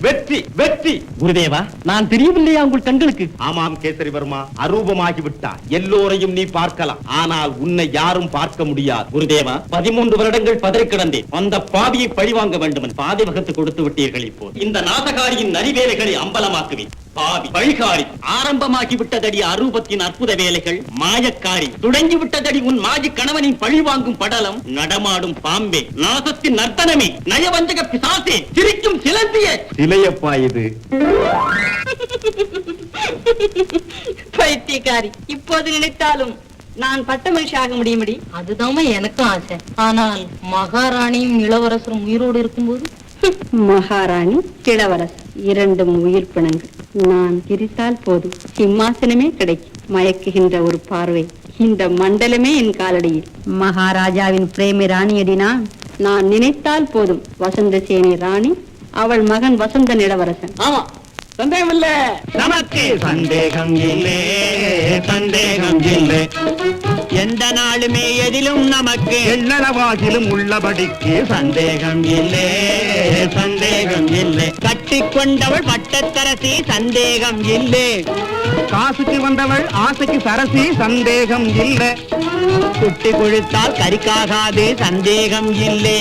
வெற்றி வெற்றி. குருதேவா, நான் தெரியவில்லையா உங்கள் கண்களுக்கு? ஆமாம் கேசரிவர்மா, அரூபமாகி விட்டார். எல்லோரையும் நீ பார்க்கலாம், ஆனால் உன்னை யாரும் பார்க்க முடியாது. குருதேவா, 13 வருடங்கள் பதறி கிடந்தேன். அந்த பாவியை பழிவாங்க வேண்டும். பாதி வகுத்து கொடுத்து விட்டீர்கள். இப்போது இந்த நாசகாரியின் நரிவேலைகளை அம்பலமாக்குவேன். பாவி பழிகாரி, ஆரம்பமாகி விட்டதடி அரூபத்தின் அற்புத வேலைகள். மாயக்காரி, தொடங்கி விட்டதடி உன் மாஜி கணவனின் பழிவாங்கும் படலம். நடமாடும் பாம்பே, நாசத்தின் நர்த்தனமே, நயவஞ்சக பிசாசே, சிரிக்கும் சிலந்திய சிலையப்பா இது. பைத்தியக்காரி, இப்போது நினைத்தாலும் நான் பட்டமகிழ்ச்சி ஆக முடியும்படி. அதுதான் எனக்கும் ஆசை. ஆனால் மகாராணியும் இளவரசரும் உயிரோடு இருக்கும்போது மகாராணி இளவரசர் இரண்டும் உயிர் பிணங்கள். நான் கிரித்தால் போதும், சிம்மாசனமே கிடைக்கும். மயக்குகின்ற ஒரு பார்வை, இந்த மண்டலமே என் காலடியில். மகாராஜாவின் பிரேமி ராணியடினா நான் நினைத்தால் போதும். வசந்த சேனை ராணி, அவள் மகன் வசந்தன் இளவரசன். ஆமா, சந்தேகம் இல்ல. நமக்கு சந்தேகம் இல்லை, சந்தேகம் இல்லை. எந்த நாளுமே எதிலும் நமக்கு எண்ணளவாகிலும் உள்ளபடிக்கு சந்தேகம் இல்லை, சந்தேகம் இல்லை. கட்டிக்கொண்டவள் பட்டத்தரசி, சந்தேகம் இல்லை. காசுக்கு வந்தவள் ஆசைக்கு சரசி, சந்தேகம் இல்லை. குட்டி கொழுத்தால் கறிக்காகாது, சந்தேகம் இல்லை.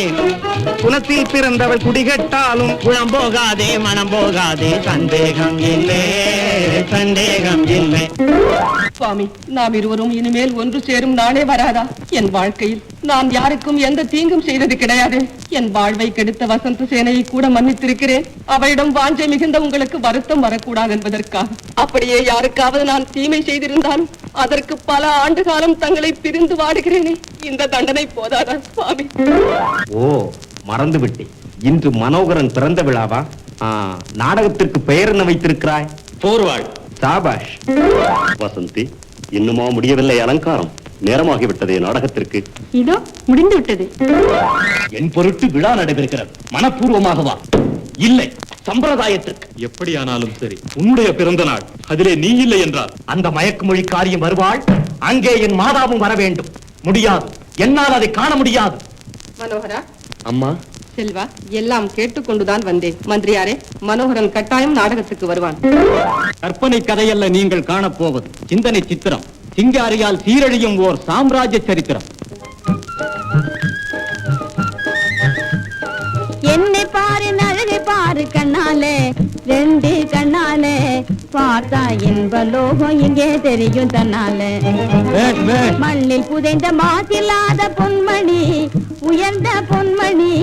குலத்தில் பிறந்தவள் குடிகட்டாலும் குளம் போகாதே, மனம் போகாதே, சந்தேகம் இல்லை, சந்தேகம் இல்லை. சுவாமி, நாம் இருவரும் இனிமேல் ஒன்று சேரும் நாளே வராதா? என் வாழ்க்கையில் நான் யாருக்கும் எந்த தீங்கும் செய்தது கிடையாது. என் வாழ்வை கெடுத்த வசந்த சேனையை கூட மன்னித்திருக்கிறேன். அவரிடம் வாஞ்சை மிகுந்த உங்களுக்கு வருத்தம் வரக்கூடாது என்பதற்காக. அப்படியே யாருக்காவது நான் தீமை செய்திருந்தாலும் அதற்கு பல ஆண்டு காலம் தங்களை பிரிந்து வாடுகிறேனே, இந்த தண்டனை போதாதா சுவாமி? ஓ, மறந்து விட்டேன். இன்று மனோகரன் பிறந்த விழாவா? நாடகத்திற்கு பெயர் என்ன வைத்திருக்கிறாய்? போர்வாள். சாபாஷ். வசந்தி, இன்னுமா முடியவில்லை அலங்காரம்? நேரமாகிவிட்டதே நாடகத்திற்கு. இதோ முடிந்து விட்டது. என் பொருட்டு விழா நடைபெறுகிறது. மனப்பூர்வமாகவா? இல்லை, சம்பிரதாயத்திற்கு. எப்படியானாலும் சரி, உன்னுடைய பிறந்த நாள், அதிலே நீ இல்லை என்றால் அந்த மயக்குமொழி காரியம் வருவாள். அங்கே என் மாதாவும் வர வேண்டும். முடியாது, என்னால் அதை காண முடியாது. மனோகரா. அம்மா. செல்வா, எல்லாம் கேட்டுக்கொண்டுதான் வந்தேன். மந்திரியாரே, மனோகரன் கட்டாயம் நாடகத்துக்கு வருவான். கற்பனை கதையல்ல நீங்கள் காணப்போவது, சிந்தனை சித்திரம். சிங்காரியால் சீரழியும் ஓர் சாம்ராஜ்ய சரித்திரம். என்னை பாரு, அழகை பாரு கண்ணாலே, ரெண்டு கண்ணாலே பார்த்தா இன்ப லோகம் இங்கே தெரியும் தன்னாலே. மண்ணில் புதைந்த மாசில்லாத பொன்மணி, உயர்ந்த பொன்மணி,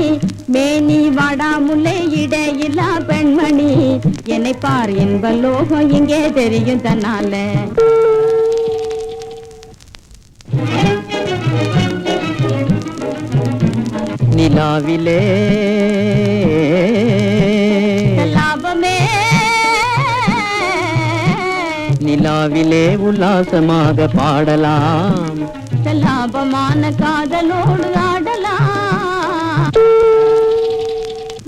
மேனி வாடாமுல்லை இடையில்லா பெண்மணி. என்னை பார், இன்ப லோகம் இங்கே தெரியும் தன்னாலே. நிலாவிலே லாபமே, நிலாவிலே உல்லாசமாக பாடலாம், லாபமான காதலோடு ஆடலாம்.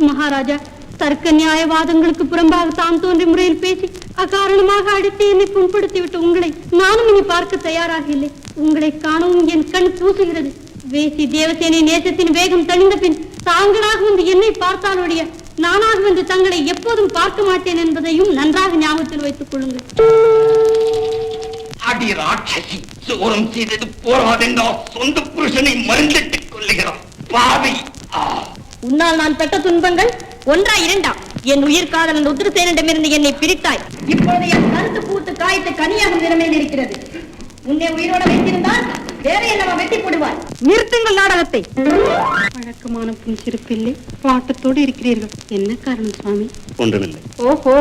மகாராஜா, தர்க்க நியாயவாதங்களுக்கு புறம்பாக தான் தோன்றிய முறையில் பேசி அகாரணமாக அடித்து என்னை புண்படுத்தி விட்டு உங்களை நானும் இனி பார்க்க தயாராக இல்லை. உங்களை காணவும் என் கண் கூசுகிறது. வேசி தேவசேனை நேசத்தின் வேகம் தணிந்த பின் தாங்களாக வந்து என்னை பார்த்தாலுடைய நானாக வந்து தங்களை எப்போதும் பார்க்க மாட்டேன் என்பதையும் நன்றாக ஞாபகத்தில் வைத்துக் கொள்ளுங்கள். அடி ராட்சசி, சோரம் செய்தது போராதென்றா சொந்த புருஷனை மருந்திட்டுக் கொள்ளுகிறான் பாவி. உன்னால் நான் பெற்ற துன்பங்கள் ஒன்றா இரண்டா? என் உயிர் காதலன் உத்திரசேனிடமிருந்து என்னை பிரித்தாய். இப்பொழுது என் கருத்து பூத்து காய்த்து கனியாகும் நிலைமையில் இருக்கிறது. உன்னை உயிரோட வைத்திருந்தால் வேற என்னவா வெட்டி போடுவாய். நிறுத்துங்கள் நாடகத்தை. வழக்கமான புன்சிரிப்பில்லை, பாட்டத்தோடு இருக்கிறீர்கள். என்ன காரணம் சுவாமி? ஒன்றுமில்லை. ஓஹோ,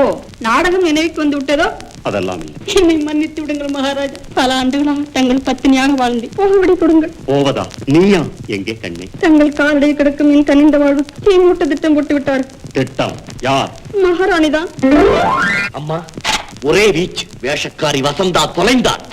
நாடகம் நினைவுக்கு வந்து விட்டதோ? அதெல்லாம் இல்லை. என்னை மன்னித்து விடுங்கள் மகாராஜா. பல ஆண்டுகளாக தங்கள் பத்தினியாக வாழ்ந்து போகவிடை கொடுங்கள். போவதா? நீயா? எங்கே கண்ணே? தங்கள் காலடியில் கிடக்கும் என் கனிந்த வாழ்வு தீ மூட்ட திட்டம் போட்டு விட்டார். திட்டம்? யார்? மகாராணிதான். அம்மா, ஒரே வீச்சு. வேஷக்காரி வசந்தா தொலைந்தார்.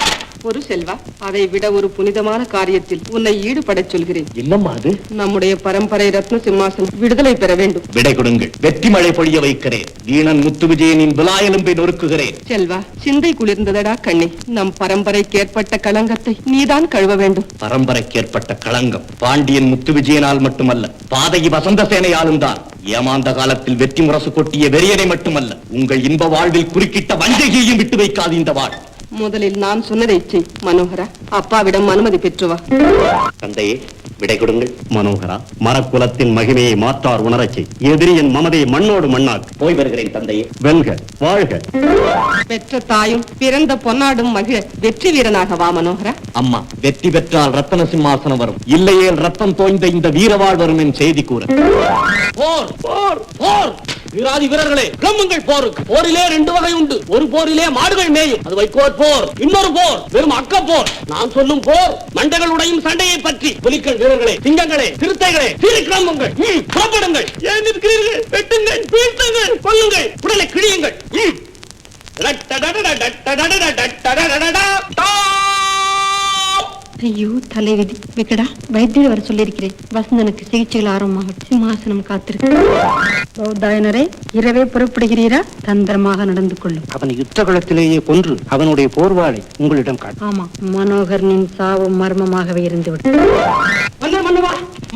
ஒரு செல்வா, அதை விட ஒரு புனிதமான காரியத்தில் உன்னை ஈடுபடச் சொல்கிறேன். என்னம்மா அது? நம்முடைய பரம்பரை ரத்ன சிம்மாசனம் விடுதலை பெற வேண்டும். விடை கொடுங்கள், வெற்றி மழை பொழிய வைக்கிறேன். வீணன் முத்து விஜயனின் விலாயெலும்பை நொறுக்குகிறேன். செல்வா, சிந்தை குளிர்ந்ததடா கண்ணே. நம் பரம்பரைக்கு ஏற்பட்ட களங்கத்தை நீதான் கழுவ வேண்டும். பரம்பரைக்கு ஏற்பட்ட களங்கம் பாண்டியன் முத்து விஜயனால் மட்டுமல்ல, பாதகி வசந்த சேனையாலும் தான். ஏமாந்த காலத்தில் வெற்றி முரசு கொட்டிய வெறியனை மட்டுமல்ல, உங்கள் இன்ப வாழ்வில் குறுக்கிட்ட வஞ்சகியையும் விட்டு வைக்காது இந்த வாழ். முதலில் நான் சொன்னதை செய் மனோகரா. அப்பாவிடம் அனுமதி பெற்று வா. தந்தையே, விடை கொடுங்கள். மனோகரா, மரக்குலத்தின் மகிமையை மாற்றார் உணரச் செய். எதிரியின் மமதையை மண்ணோடு மண்ணாக்கு. போய் வருகிறேன் தந்தையே. வெல்க, வாழ்க. பெற்ற தாயும் பிறந்த பொன்னாடும் மகிழ வெற்றி வீரனாக வா மனோகரா. அம்மா, வெற்றி பெற்றால் ரத்தன சிம்மாசனம் வரும், இல்லையேல் ரத்தம் தோய்ந்த இந்த வீரவாழ் வரும் என் செய்தி கூற. போர் போர் போர்! வீராதி வீரர்களே, கிளம்புங்கள் போருக்கு. போரிலே 2 வகை உண்டு. ஒரு போரிலே மாடுகள் மேயும், அது வைக்கோற் போர். இன்னொரு போர் வெறும் அக்க போர். நான் சொல்லும் போர் மண்டைகளுடையும் சண்டையை பற்றி. புலிகள் வீரர்களே, சிங்கங்களே, சிறுத்தைகளே, சீறி கிளம்புங்கள். புறப்படுங்கள். ஏன் நிற்கிறீர்கள்? வெட்டுங்கள், வீழ்த்துங்கள், கொல்லுங்கள், உடலை கிழியுங்கள். ஐயோ தலைவிதி. விக்கடா, வைத்தியர் வர சொல்லியிருக்கிறேன். வசந்தனுக்கு சிகிச்சைகள் ஆரம்பமாக சிம்மாசனம் காத்திருக்கு. பௌத்தாயனரே, இரவே புறப்படுகிறீரா? தந்திரமாக நடந்து கொள்ளும். அவன் யுத்த களத்திலேயே கொன்று அவனுடைய போர்வாளை உங்களிடம் காட்டு. ஆமா, மனோகரனின் சாவு மர்மமாகவே இருந்துவிடும்.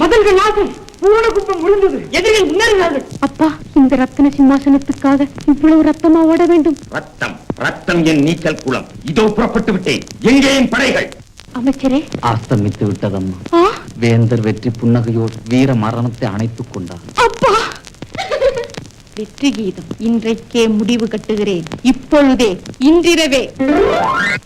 மதல்கள் நாசம், பூரண குப்பம் விழுந்தது. எதிரிகள் முன்னேறினார்கள். அப்பா, இந்த ரத்தன சிம்மாசனத்துக்காக இவ்வளவு ரத்தமா ஓட வேண்டும்? ரத்தம் ரத்தம் என் நீச்சல் குளம். இதோ புறப்பட்டு விட்டேன். எங்கேயும் படைகள்? அமைச்சரே, அஸ்தமித்து விட்டதம்மா. வேந்தர் வெற்றி புன்னகையோடு வீர மரணத்தை அணைத்துக் கொண்டார். அப்பா, வெற்றி கீதம் இன்றைக்கே முடிவு கட்டுகிறேன். இப்பொழுதே, இன்றிரவே.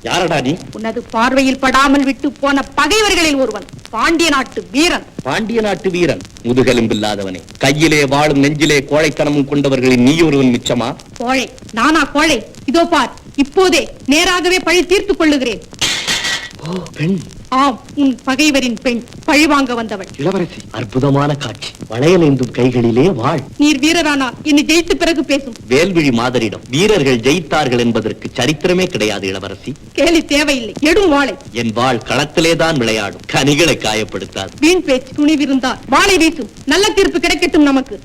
யாரடா நீ? உனது பார்வையில் படாமல் விட்டு போன பகைவர்களில் ஒருவன். பாண்டிய நாட்டு வீரன். பாண்டிய நாட்டு வீரன்? முதுகெலும்பில்லாதவனே, கையிலே வாழும் நெஞ்சிலே கோழைத்தனமும் கொண்டவர்களின் நீ ஒருவன் மிச்சமா? கோழை? நானா கோழை? இதோ பார், இப்போதே நேராகவே பழி தீர்த்துக் கொள்ளுகிறேன். பெண்? ஆம், உன் பகைவரின் பெண், பழிவாங்க வந்தவள். இளவரசி, அற்புதமான காட்சி. வளையலேந்தும் கைகளிலே வாழ். நீர் வீரரானால் என்னை ஜெயித்த பிறகு பேசும். வேல்விழி மாதரிடம் வீரர்கள் ஜெயித்தார்கள் என்பதற்கு சரித்திரமே கிடையாது இளவரசி. கேலி தேவையில்லை, எடும் வாளை. என் வாழ் களத்திலேதான் விளையாடும், கனிகளை காயப்படுத்தாது. வீண் பேச்சு துணிவிருந்தால் வாளை வீசும். நல்ல தீர்ப்பு கிடைக்கட்டும் நமக்கு.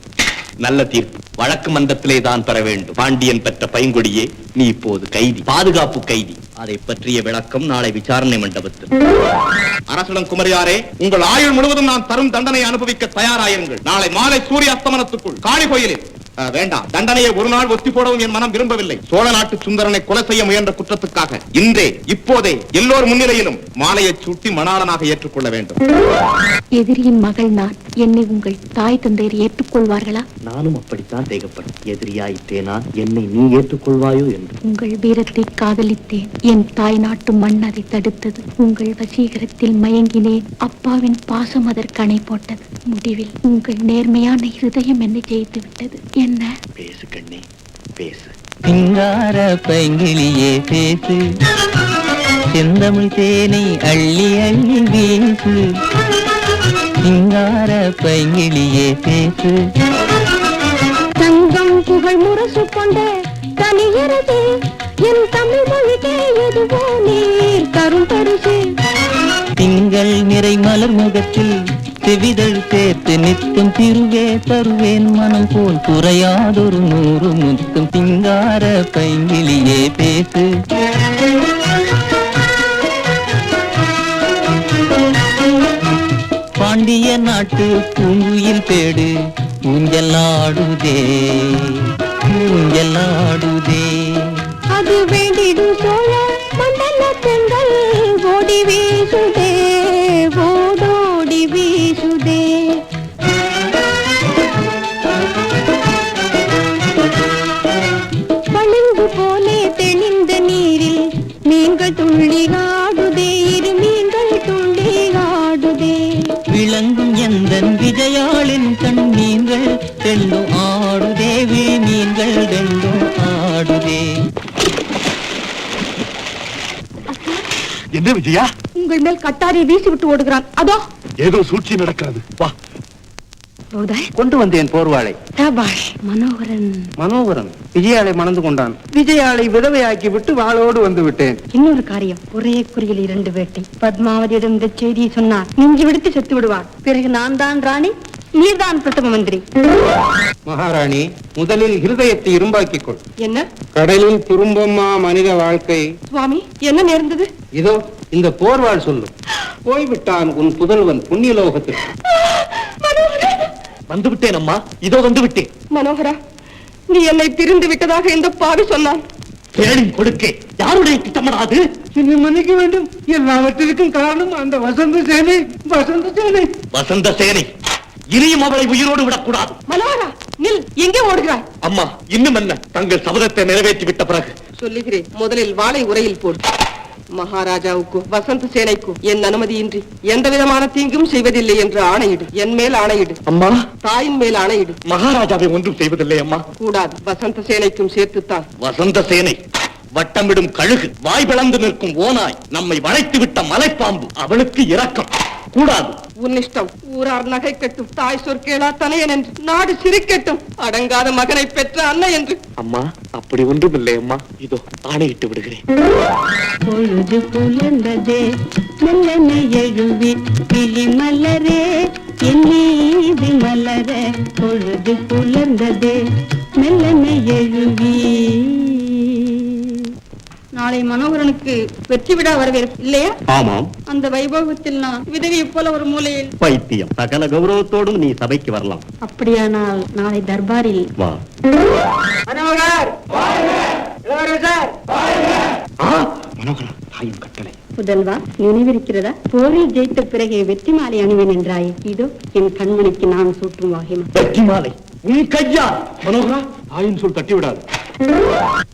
நல்ல தீர்ப்பு வழக்கு மன்றத்திலே தான் பெற வேண்டும். பாண்டியன் பெற்ற பைங்கொடியே, நீ இப்போது கைதி, பாதுகாப்பு கைதி. அதை பற்றிய விளக்கம் நாளை விசாரணை மண்டபத்தில். அரசுடன் குமரியாரே, உங்கள் ஆயுள் முழுவதும் நான் தரும் தண்டனை அனுபவிக்க தயாராயிருங்கள். நாளை மாலை சூரிய அஸ்தமனத்துக்குள் காளி கோயிலில். வேண்டாம், தண்டனையை ஒரு நாள் ஒத்தி போடவும் என் மனம் விரும்பவில்லை. சோழ நாட்டு சுந்தரனை கொலை செய்ய முயன்ற குற்றத்துக்காக இன்றே இப்போதே எல்லோர் முன்னிலையிலும் மாலையை சூட்டி மணாளனாக ஏற்றுக்கொள்ள வேண்டும். எதிரியின் மகள் நான். என்னை உங்கள் தாய் தந்தையர் ஏற்றுக்கொள்வார்களா? நானும் அப்படித்தான் தேகப்படும். எதிரியாயிட்டேனா என்னை நீ ஏற்றுக்கொள்வாயோ என்று. உங்கள் வீரத்தை காதலித்தேன். என் தாய் நாட்டு மண் அதை தடுத்தது. உங்கள் வசீகரத்தில் மயங்கினேன். அப்பாவின் பாசம் அதற்கு அணை போட்டது. முடிவில் உங்கள் நேர்மையான இருதயம் என்னை ஜெயித்து விட்டது. என்ன? பேசு கண்ணே, பேசு. சிங்கார பைங்கிலியே பேசு, செந்தமிழ் தேனை அள்ளி அள்ளி வீசு. சிங்கார பைங்கிலியே பேசு. தங்கம் புகழ் முரசு கொண்ட தனியரசே, என் தமிழ் மொழிக்கே எதுவோ நீர் தரும் பரிசு. திங்கள் நிறை மலர் முகத்தில் செவிதழ் சேர்த்து நித்தம் திருவே தருவேன் மனம் போல் குறையாதொரு 100 முத்தம். சிங்கார பைங்கிலியே பேசு. பாண்டிய நாட்டு பூங்குயில் பேடு ஊஞ்சலாடுதே, ஊஞ்சலாடுதே. அது வேண்டிடும் சோழ மண்டல பெண்கள் ஓடி வீசுதே, ஓடோடி வீசுதே. பளிங்கு போலே தெளிந்த நீரில் மீன்கள் துள்ளி ஆடுதே, இரு மீன்கள் துள்ளி ஆடுதே. விளங்கும் எந்தன் விஜயாளின் கண் மீன்கள் ரெண்டும் ஆடுதே, மீன்கள் ரெண்டும் ஆடுதே. என்ன விஜயா? உங்கள் மேல் கட்டாரை வீசி விட்டு ஓடுகிறான். அதோ ஏதோ சூழ்ச்சி நடக்கிறது. வா. கொண்டு வந்தேன் போர்வாளை. சபாஷ். மனோகரன் விஜயாளை மணந்து கொண்டான். விஜயாளை விதவையாக்கி விட்டு வாளோடு வந்து விட்டேன். இன்னொரு காரியம், ஒரே குறியில் 2 வேட்டை. பத்மாவதியிடம் இந்த செய்தியை சொன்னார், நெஞ்சு விடுத்து செத்து விடுவார். பிறகு நான் தான் ராணி, நீர்தான் பிரதம மந்திரி. மகாராணி, முதலில் ஹிருதயத்தை இரும்பாக்கிக் கொள். என்ன கடலில் திரும்பம்மா மனித வாழ்க்கை. சுவாமி, என்ன நேர்ந்தது? இதோ இந்த போர்வாள் சொல்லும். போய்விட்டான் உன் புதல்வன் புண்ணியலோகத்திற்கு. வந்து விட்டேன் அம்மா, இதோ வந்து விட்டேன். மனோகரா, நீ என்னை பிரிந்து விட்டதாக இந்த பாவி சொன்னான். தேடும் கொடுக்கே யாருடைய திட்டமடாது? என்னை மன்னிக்க வேண்டும். எல்லாவற்றிற்கும் காரணம் அந்த வசந்த சேனை. வசந்த சேனை இனியும் அவளை உயிரோடு விடக்கூடாது. மனோகரா, நில், எங்கே ஓடுகிறாய்? அம்மா, இன்னும் என்ன, தங்கள் சபதத்தை நிறைவேற்றி விட்ட பிறகு சொல்லுகிறேன், முதலில் வாளை உரையில் போடு. மகாராஜாவுக்கும் வசந்த சேனைக்கும் என் அனுமதியின்றி எந்த விதமான தீங்கும் செய்வதில்லை என்று ஆணையிடு. என் மேல் ஆணையிடு. அம்மா, தாயின் மேல் ஆணையிடு. மகாராஜாவை ஒன்றும் செய்வதில்லை அம்மா. கூடாது, வசந்த சேனைக்கும் சேர்த்துத்தான். வசந்த சேனை வட்டமிடும் கழுகு, வாய் பிளந்து நிற்கும் ஓநாய், நம்மை வளைத்து விட்ட மலைப்பாம்பு, அவளுக்கு இரக்கம் கூடாது. உன்னிஷ்டம். ஊரார் நகை கட்டும், தாய் சொற்கேளா தனையன் என்று, நாடு சிரிக்கட்டும், அடங்காத மகனை பெற்ற அன்னை என்று. அம்மா, அப்படி ஒன்றும் இல்லை அம்மா. இதோ ஆணையிட்டு விடுகிறேன். பொழுது புலர்ந்ததே, மெல்லனை எழுவி கிளி மலரே, என் மீது மலர. பொழுது புலர்ந்ததே, மெல்லனை எழுவி. நாளை மனோகரனுக்கு வெற்றி விழா வரவேற்பு இல்லையா? ஆமாம். அந்த வைபவத்தில் நான் விதவியை போல ஒரு மூலையில். பைத்தியம், சகல கௌரவத்தோடும் நீ சபைக்கு வரலாம். அப்படியானால் நாளை தர்பாரில் வா. மனோகர், இளவரசர். மனோகரா, தாயின் கட்டளை. புதல்வா, நினைவிருக்கிறதா? போரில் ஜெயித்த பிறகு வெற்றி மாலை அணிவேன் என்றாயே, இதோ என் கண்மணிக்கு நான் சூட்டும் வாகிமா. வெற்றி மாலை உன் கையா? மனோகரா, தாயின் சொல் தட்டி விடாது.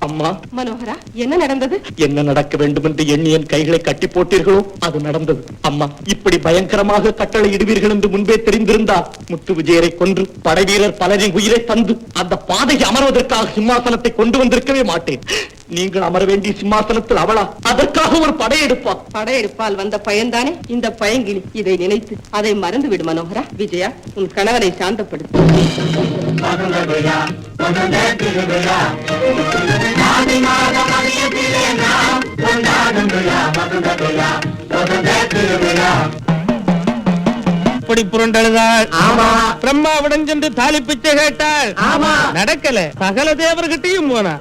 அம்மா, மனோகரா, என்ன நடந்தது? என்ன நடக்க வேண்டும் என்று எண்ணி என் கைகளை கட்டி போட்டீர்களோ அது நடந்தது. அம்மா, இப்படி பயங்கரமாக கட்டளை இடுவீர்கள் என்று முன்பே தெரிந்திருந்தால் முத்து விஜயரை கொன்று படை வீரர் பலரின் உயிரை தந்து அந்த பாதையை அமர்வதற்காக சிம்மாசனத்தை கொண்டு வந்திருக்கவே மாட்டேன். நீங்கள் அமர வேண்டிய சிம்மாசனத்தில் அவளா? அதற்காக ஒரு படையெடுப்பா? படையெடுப்பால் வந்த பயன்தானே இந்த பயங்கிலி. இதை நினைத்து அதை மறந்து விடு மனோகரா. விஜயா, உன் கணவனை சாந்தப்படுத்து. அப்படி புரண்டழுதாள். பிரம்மாவிடம் சென்று தாலி பிச்சை கேட்டாள். நடக்கல. சகல தேவர்கிட்டையும் போனா,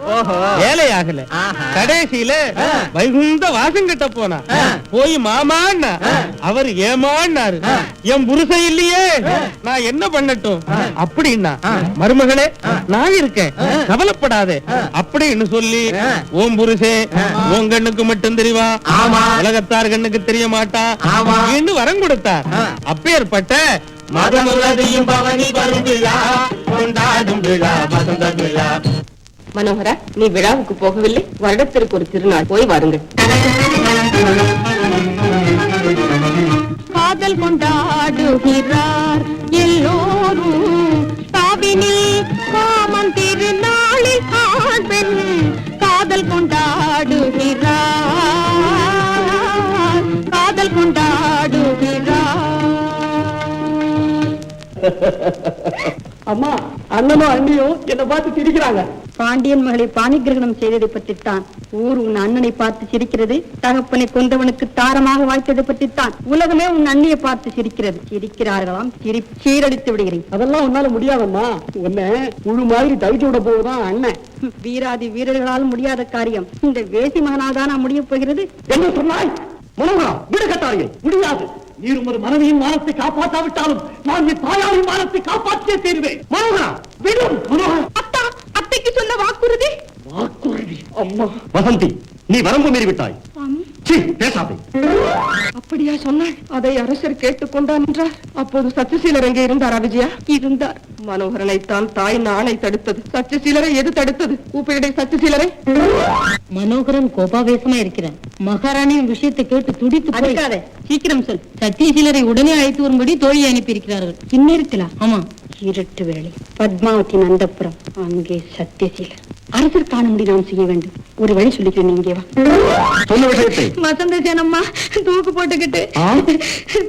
வேலையாகல. கடைசியில வைகுந்த வாசம் கிட்ட போனா. போய் மாமான்னா அவர் ஏமான்னாரு. என் புருஷ இல்லையே, நான் என்ன பண்ணட்டும் அப்படின்னா, மருமகளே நான் இருக்கேன், கவலைப்படாதே அப்படின்னு சொல்லி, ஓம் புருஷே உன் கண்ணுக்கு மட்டும் தெரிவா, உலகத்தார் கண்ணுக்கு தெரிய மாட்டா என்று வரம் கொடுத்தார். அப்பேற்பட்ட மதமுள்ளதையும் பவனி வரும் விழா, கொண்டாடும் விழா, வசந்த விழா. மனோகரா, நீ விழாவுக்கு போகவில்லை? வருடத்திற்கு ஒரு திருநாள், போய் வாருங்கள். காதல் கொண்டாடுகிறார் எல்லோரும், காவினில் காமன் திருநாளில் காண்பெண். காதல் கொண்டாடுகிறார், காதல் கொண்டாடுகிறார். அம்மா, அண்ணனும் அண்ணியும் என்ன பார்த்து சிரிக்கிறாங்க. பாண்டியன் மகளை பாணி கிரகணம் செய்ததை பற்றித்தான் ஊர் உன் அண்ணனை பார்த்து சிரிக்கிறது. தகப்பனை கொண்டவனுக்கு தாரமாக வாழ்த்ததை பற்றித்தான் உலகமே உன் அண்ணியை பார்த்து சிரிக்கிறது. சிரிக்கிறார்களாம், சீரழித்து விடுகிறேன். அதெல்லாம் உன்னால முடியாதம்மா. உன்னை முழு மாதிரி தவிச்சு விட போகுதான் அண்ணன். வீராதி வீரர்களால் முடியாத காரியம் இந்த வேசி மகனால் தானா முடிய போகிறது? என்ன சொன்னாய்? மனோகரா, விடு கட்டாரியை. முடியாது. நீரும் ஒரு மனைவியின் மானத்தை காப்பாற்றாவிட்டாலும் நான் என் தாயாரின் மானத்தை காப்பாற்றியே தீருவேன். மனோகரா, விடும். மனோகரா, அத்தா, அத்தைக்கு சொன்ன வாக்குறுதி. வாக்குறுதி? அம்மா, வசந்தி, நீ வரம்பு மீறி விட்டாய். பேசாதே. அப்படியா சொன்னாள்? அதை அரசர் கேட்டுக்கொண்டான் என்றார். அப்போது சத்தியசீலர் எங்கே இருந்தாரா விஜயா? இருந்தார். மனோகரனை தான் தாய் நாளை தடுத்தது. சத்தியசீலரை எது தடுத்தது? கூப்பிடை சத்தியசீலரை. மனோகரன் கோபாவேசமா இருக்கிறான். மகாராணியின் விஷயத்தை கேட்டு துடித்து போய்க்காதே. சீக்கிரம் சொல். சத்தியசீலரை உடனே அழைத்து வரும்படி தோழியை அனுப்பி இருக்கிறார்கள். இன்னிருக்கலாம். ஆமா, இருட்டு வேளை. பத்மாவதி நந்தபுரம், அங்கே சத்தியசீலர். அரசர் காணும்படி நாம் செய்ய வேண்டும். ஒரு வழி சொல்லிக்கிறேன், நீங்க வா. சொன்ன விஷயத்தை வசந்த சேனம்மா தூக்கு போட்டுக்கிட்டு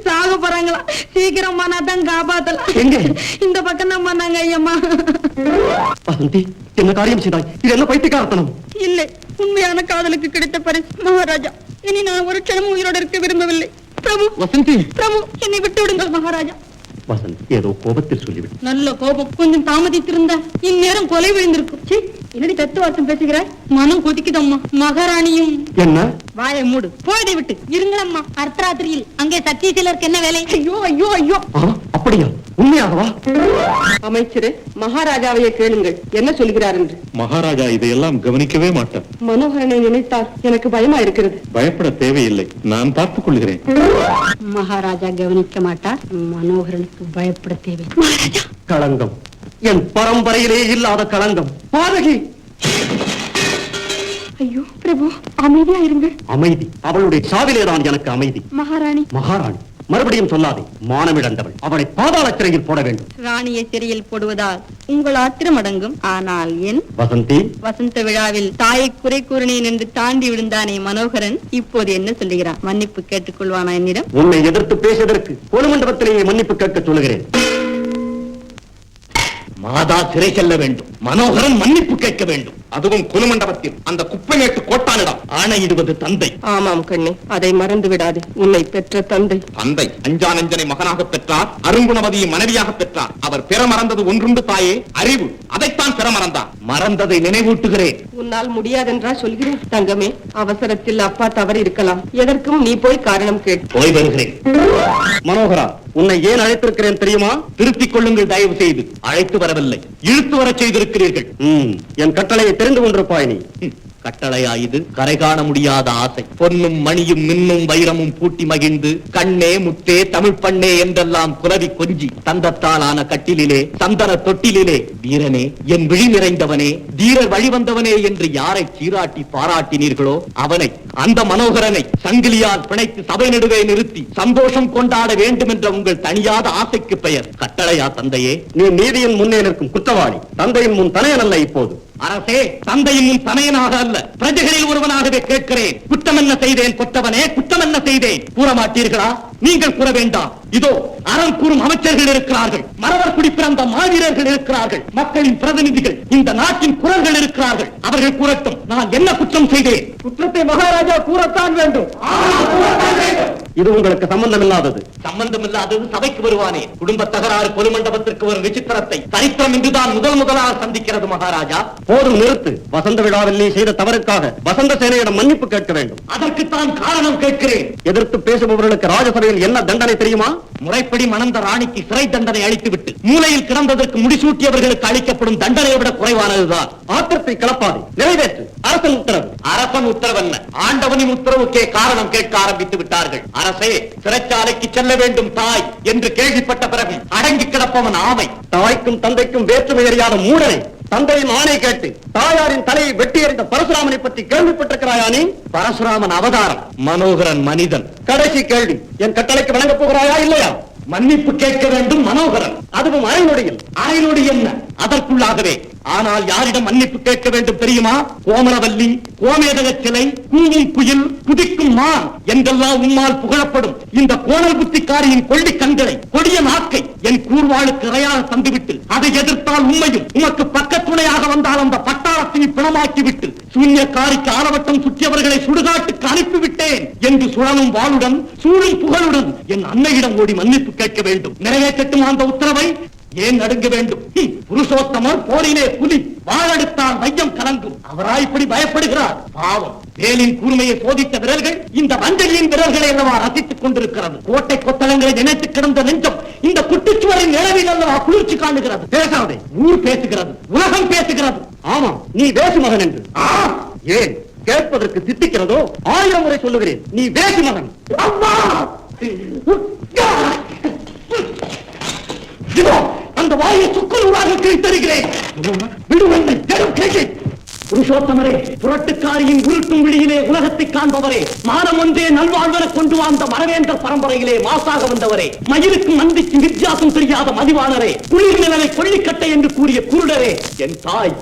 சாக போறாங்களா? சீக்கிரம் தான் காப்பாத்தலாம். எங்க? இந்த பக்கம் தான் பண்ணாங்க ஐயம்மா. வசந்தி, என்ன காரியம் செய்தாய்? இது என்ன பைத்தியக்காரத்தனம்? இல்லை, உண்மையான காதலுக்கு கிடைத்த பரிசு மகாராஜா. இனி நான் ஒரு க்ஷணம் உயிரோடு இருக்க விரும்பவில்லை. பிரபு, வசந்தி, பிரபு, என்னை விட்டு விடுங்கள் மகாராஜா. வசந்த் ஏதோ கோபத்தில் சொல்லிவிட்டு. நல்ல கோபம். கொஞ்சம் தாமதித்திருந்தா இந்நேரம் கொலை விழுந்திருக்கும். என்னடி தத்துவார்த்தம் பேசுகிறாய்? மனம் கொதிக்குதம்மா. மகாராணியும் என்ன? வாயை மூடு. போயதை விட்டு இருங்களம்மா. அர்த்தராத்திரியில் அங்கே சத்தீசிலருக்கு என்ன வேலை? ஐயோ ஐயோ ஐயோ. அப்படியா? உண்மையாகவா? அமைச்சரே, மகாராஜாவையே கேளுங்கள், என்ன சொல்கிறார் என்று. மகாராஜா இதையெல்லாம் கவனிக்கவே மாட்டார். மனோகரனை நினைத்தால் எனக்கு பயமா இருக்கிறது. பயப்பட தேவையில்லை, நான் பார்த்துக் கொள்கிறேன். மகாராஜா கவனிக்க மாட்டார், மனோகரனுக்கு பயப்பட தேவை. களங்கம், என் பரம்பரையிலே இல்லாத களங்கம். பாதகி! ஐயோ பிரபு, அமைதியா இருங்கள். அமைதி? அவளுடைய சாவிலேதான் எனக்கு அமைதி. மகாராணி. மகாராணி மறுபடியும் சொல்லாதே. மானமிழந்தவள். அவளை பாதாள சிறையில் போட வேண்டும். ராணியை சிறையில் போடுவதால் உங்கள் ஆத்திரம் அடங்கும். ஆனால் என் வசந்தி, வசந்த விழாவில் தாயை குறை கூறினேன் என்று தாண்டி விழுந்தானே மனோகரன், இப்போது என்ன சொல்லுகிறான்? மன்னிப்பு கேட்டுக் கொள்வானா என்னிடம்? உன்னை எதிர்த்து பேசியதற்கு பொது மண்டபத்திலேயே மன்னிப்பு கேட்க சொல்லுகிறேன். மாதா சிறை செல்ல வேண்டும். மனோகரன் மன்னிப்பு கேட்க வேண்டும். அதுவும் குலுமண்டபத்தில் அந்த குப்பைமேட்டு கோட்டானிடம் ஆணையிடுவது தந்தை. ஆமாம் கண்ணே, அதை மறந்து விடாதே. உன்னை பெற்ற தந்தை. தந்தை அஞ்சானஞ்சனை மகனாக பெற்றார், அருங்குணவதியை மனைவியாக பெற்றார். அவர் பிற மறந்தது ஒன்றுண்டு தாயே, அறிவு. அதைத்தான் பிற மறந்தார். மறந்ததை நினைவூட்டுகிறேன். உன்னால் முடியாதென்றா சொல்கிறேன். தங்கமே, அவசரத்தில் அப்பா தவறு இருக்கலாம். எதற்கும் நீ போய் காரணம் கேட்டு. போய் வருகிறேன். மனோகரா, உன்னை ஏன் அழைத்திருக்கிறேன் தெரியுமா? திருத்திக் கொள்ளுங்கள் தயவு செய்து. அழைத்து வரவில்லை, இழுத்து வர செய்திருக்கிறீர்கள். என் கட்டளையை தெரிந்து கொண்டிருப்பாய் நீ. கட்டளையா இது? கரை காண முடியாத ஆசை. பொன்னும் மணியும் மின்னும் வைரமும் பூட்டி மகிழ்ந்து கண்ணே முத்தே தமிழ் பண்ணே என்றெல்லாம் குலவி கொஞ்சி தந்தத்தாலான கட்டிலே சந்தன தொட்டிலே வீரனே, என் விழி நிறைந்தவனே, தீரர் வழிவந்தவனே என்று யாரை சீராட்டி பாராட்டினீர்களோ அவனை, அந்த மனோகரனை சங்கிலியால் பிணைத்து சபை நடுவே நிறுத்தி சந்தோஷம் கொண்டாட வேண்டும் என்ற உங்கள் தனியாத ஆசைக்கு பெயர் கட்டளையா தந்தையே? நீ நீதியின் முன்னே நிற்கும் குற்றவாளி. தந்தையின் முன் தனையன் அல்ல. இப்போது அரசே, தந்தையின் முன் தனையனாக அல்ல, பிரஜைகளில் ஒருவனாகவே கேட்கிறேன். குற்றம் என்ன செய்தேன் கொற்றவனே? குற்றம் என்ன செய்தேன்? கூற மாட்டீர்களா? நீங்கள் கூற வேண்டாம். இதோ அறம் கூறும் அமைச்சர்கள் இருக்கிறார்கள், மறவர் குடி பிறந்த மாவீரர்கள் இருக்கிறார்கள், மக்களின் பிரதிநிதிகள், இந்த நாட்டின் குரல்கள் இருக்கிறார்கள். அவர்கள் கூறட்டும், நான் என்ன குற்றம் செய்தேன்? குற்றத்தை மகாராஜா கூறத்தான் வேண்டும். இது உங்களுக்கு சம்பந்தம் இல்லாதது. சம்பந்தம் இல்லாதது சபைக்கு வருவானே. குடும்ப தகராறு பொது மண்டபத்திற்கு வரும் விசித்திரத்தை சரித்திரம் இன்றுதான் முதலாக சந்திக்கிறது மகாராஜா. போதும், நிறுத்து. வசந்த விழாவில் நீ செய்த தவறுக்காக வசந்த சேனையிடம் மன்னிப்பு கேட்க வேண்டும். அதற்குத்தான் காரணம் கேட்கிறேன். எதிர்த்து பேசுபவர்களுக்கு ராஜசபையில் என்ன தண்டனை தெரியுமா? முறைப்படி மணந்த ராணிக்கு சிறை தண்டனை அளித்துவிட்டு மூலையில் கிடந்ததற்கு முடிசூட்டியவர்களுக்கு அளிக்கப்படும் தண்டனையை விட குறைவானதுதான். ஆத்திரத்தை கிளப்பாதே, நிறைவேற்று. அரசன் உத்தரவு. அரசன் உத்தரவல்ல, ஆண்டவனின் உத்தரவுக்கே காரணம் கேட்க ஆரம்பித்து விட்டார்கள். அரசே, சிறைச்சாலைக்கு செல்ல வேண்டும் தாய் என்று கேள்விப்பட்ட பிறகு அடங்கி கிடப்பவன் ஆமை. தாய்க்கும் தந்தைக்கும் வேற்றுமை அறியாத மூடனை, தந்தையின் ஆணை கேட்டு தாயாரின் தலையை வெட்டி எறிந்த பரசுராமனை பற்றி கேள்விப்பட்டிருக்கிறாயா நீ? பரசுராமன் அவதாரம், மனோகரன் மனிதன். கடைசி கேள்வி, என் கட்டளைக்கு வழங்கப் போகிறாயா இல்லையா? மன்னிப்பு கேட்க வேண்டும் மனோகரன். அதுவும் அரைநொடியில். அரைநொடி என்ன, அதற்குள்ளாகவே. ஆனால் யாரிடம் மன்னிப்பு கேட்க வேண்டும் தெரியுமா? கோமலவல்லி, கோமேதக சிலை, கூவும் குயில், குதிக்கும் மான் என்றெல்லாம் உம்மால் புகழப்படும் இந்த கோணல் புத்திக்காரியின் கொள்ளி கண்களை, கொடிய நாக்கை என் கூர்வாளுக்கு இரையாக தந்துவிட்டு அதை எதிர்த்தால் உண்மையும் உமக்கு பக்கத்துணையாக வந்தால் அந்த பட்டாளத்தை பிணமாக்கிவிட்டு சூன்யக்காரிக்கு ஆலவட்டம் சுற்றியவர்களை சுடுகாட்டுக்கு அனுப்பிவிட்டேன் என்று சுழலும் வாளுடன் சூழும் புகழுடன் என் அன்னையிடம் ஓடி மன்னிப்பு கேட்க வேண்டும். நிறைவேற்றட்டும் அந்த உத்தரவை. ஏன் நடுங்க வேண்டும்? புருஷோத்தமர் போரிலே புலி, வாழெடுத்தால் மையம் கலங்கும். அவரா இப்படி பயப்படுகிறார்? பாவம், வேலின் கூர்மையை சோதித்த விரல்கள் இந்த வஞ்சகியின் விரல்களை அல்லவா ரசித்துக் கொண்டிருக்கிறது. கோட்டை கொத்தளங்களை நினைத்து கிடந்த நெஞ்சம் இந்த குட்டிச்சுவரின் நிலவில் அல்லவா குளிர்ச்சி காணுகிறது. பேசாதே, ஊர் பேசுகிறது, உலகம் பேசுகிறது. ஆமா, நீ வேசு மகன் என்று. ஏன் கேட்பதற்கு திட்டிக்கிறதோ? 1000 முறை சொல்லுகிறேன், நீ வேசு மகன். அம்மா! அந்த வாயை சுக்குநூறாக கிழித்தருகிறேன். விடுவென்னை பெரும் கேள்வி. புருஷோத்தமரே, புரட்டுக்காரியின் உருட்டும் விழியிலே உலகத்தை காண்பவரே, மானம் ஒன்றே நல்வாழ்வென கொண்டு வாழ்ந்த மரவேந்தர் பரம்பரையிலே மாசாக வந்தவரே, மயிலுக்கும் நந்திக்கும் வித்தியாசம் தெரியாத மதிவாளரே, குளிர் நிழலை கொள்ளிக்கட்டை என்று கூறிய குருடரே, என் தாய்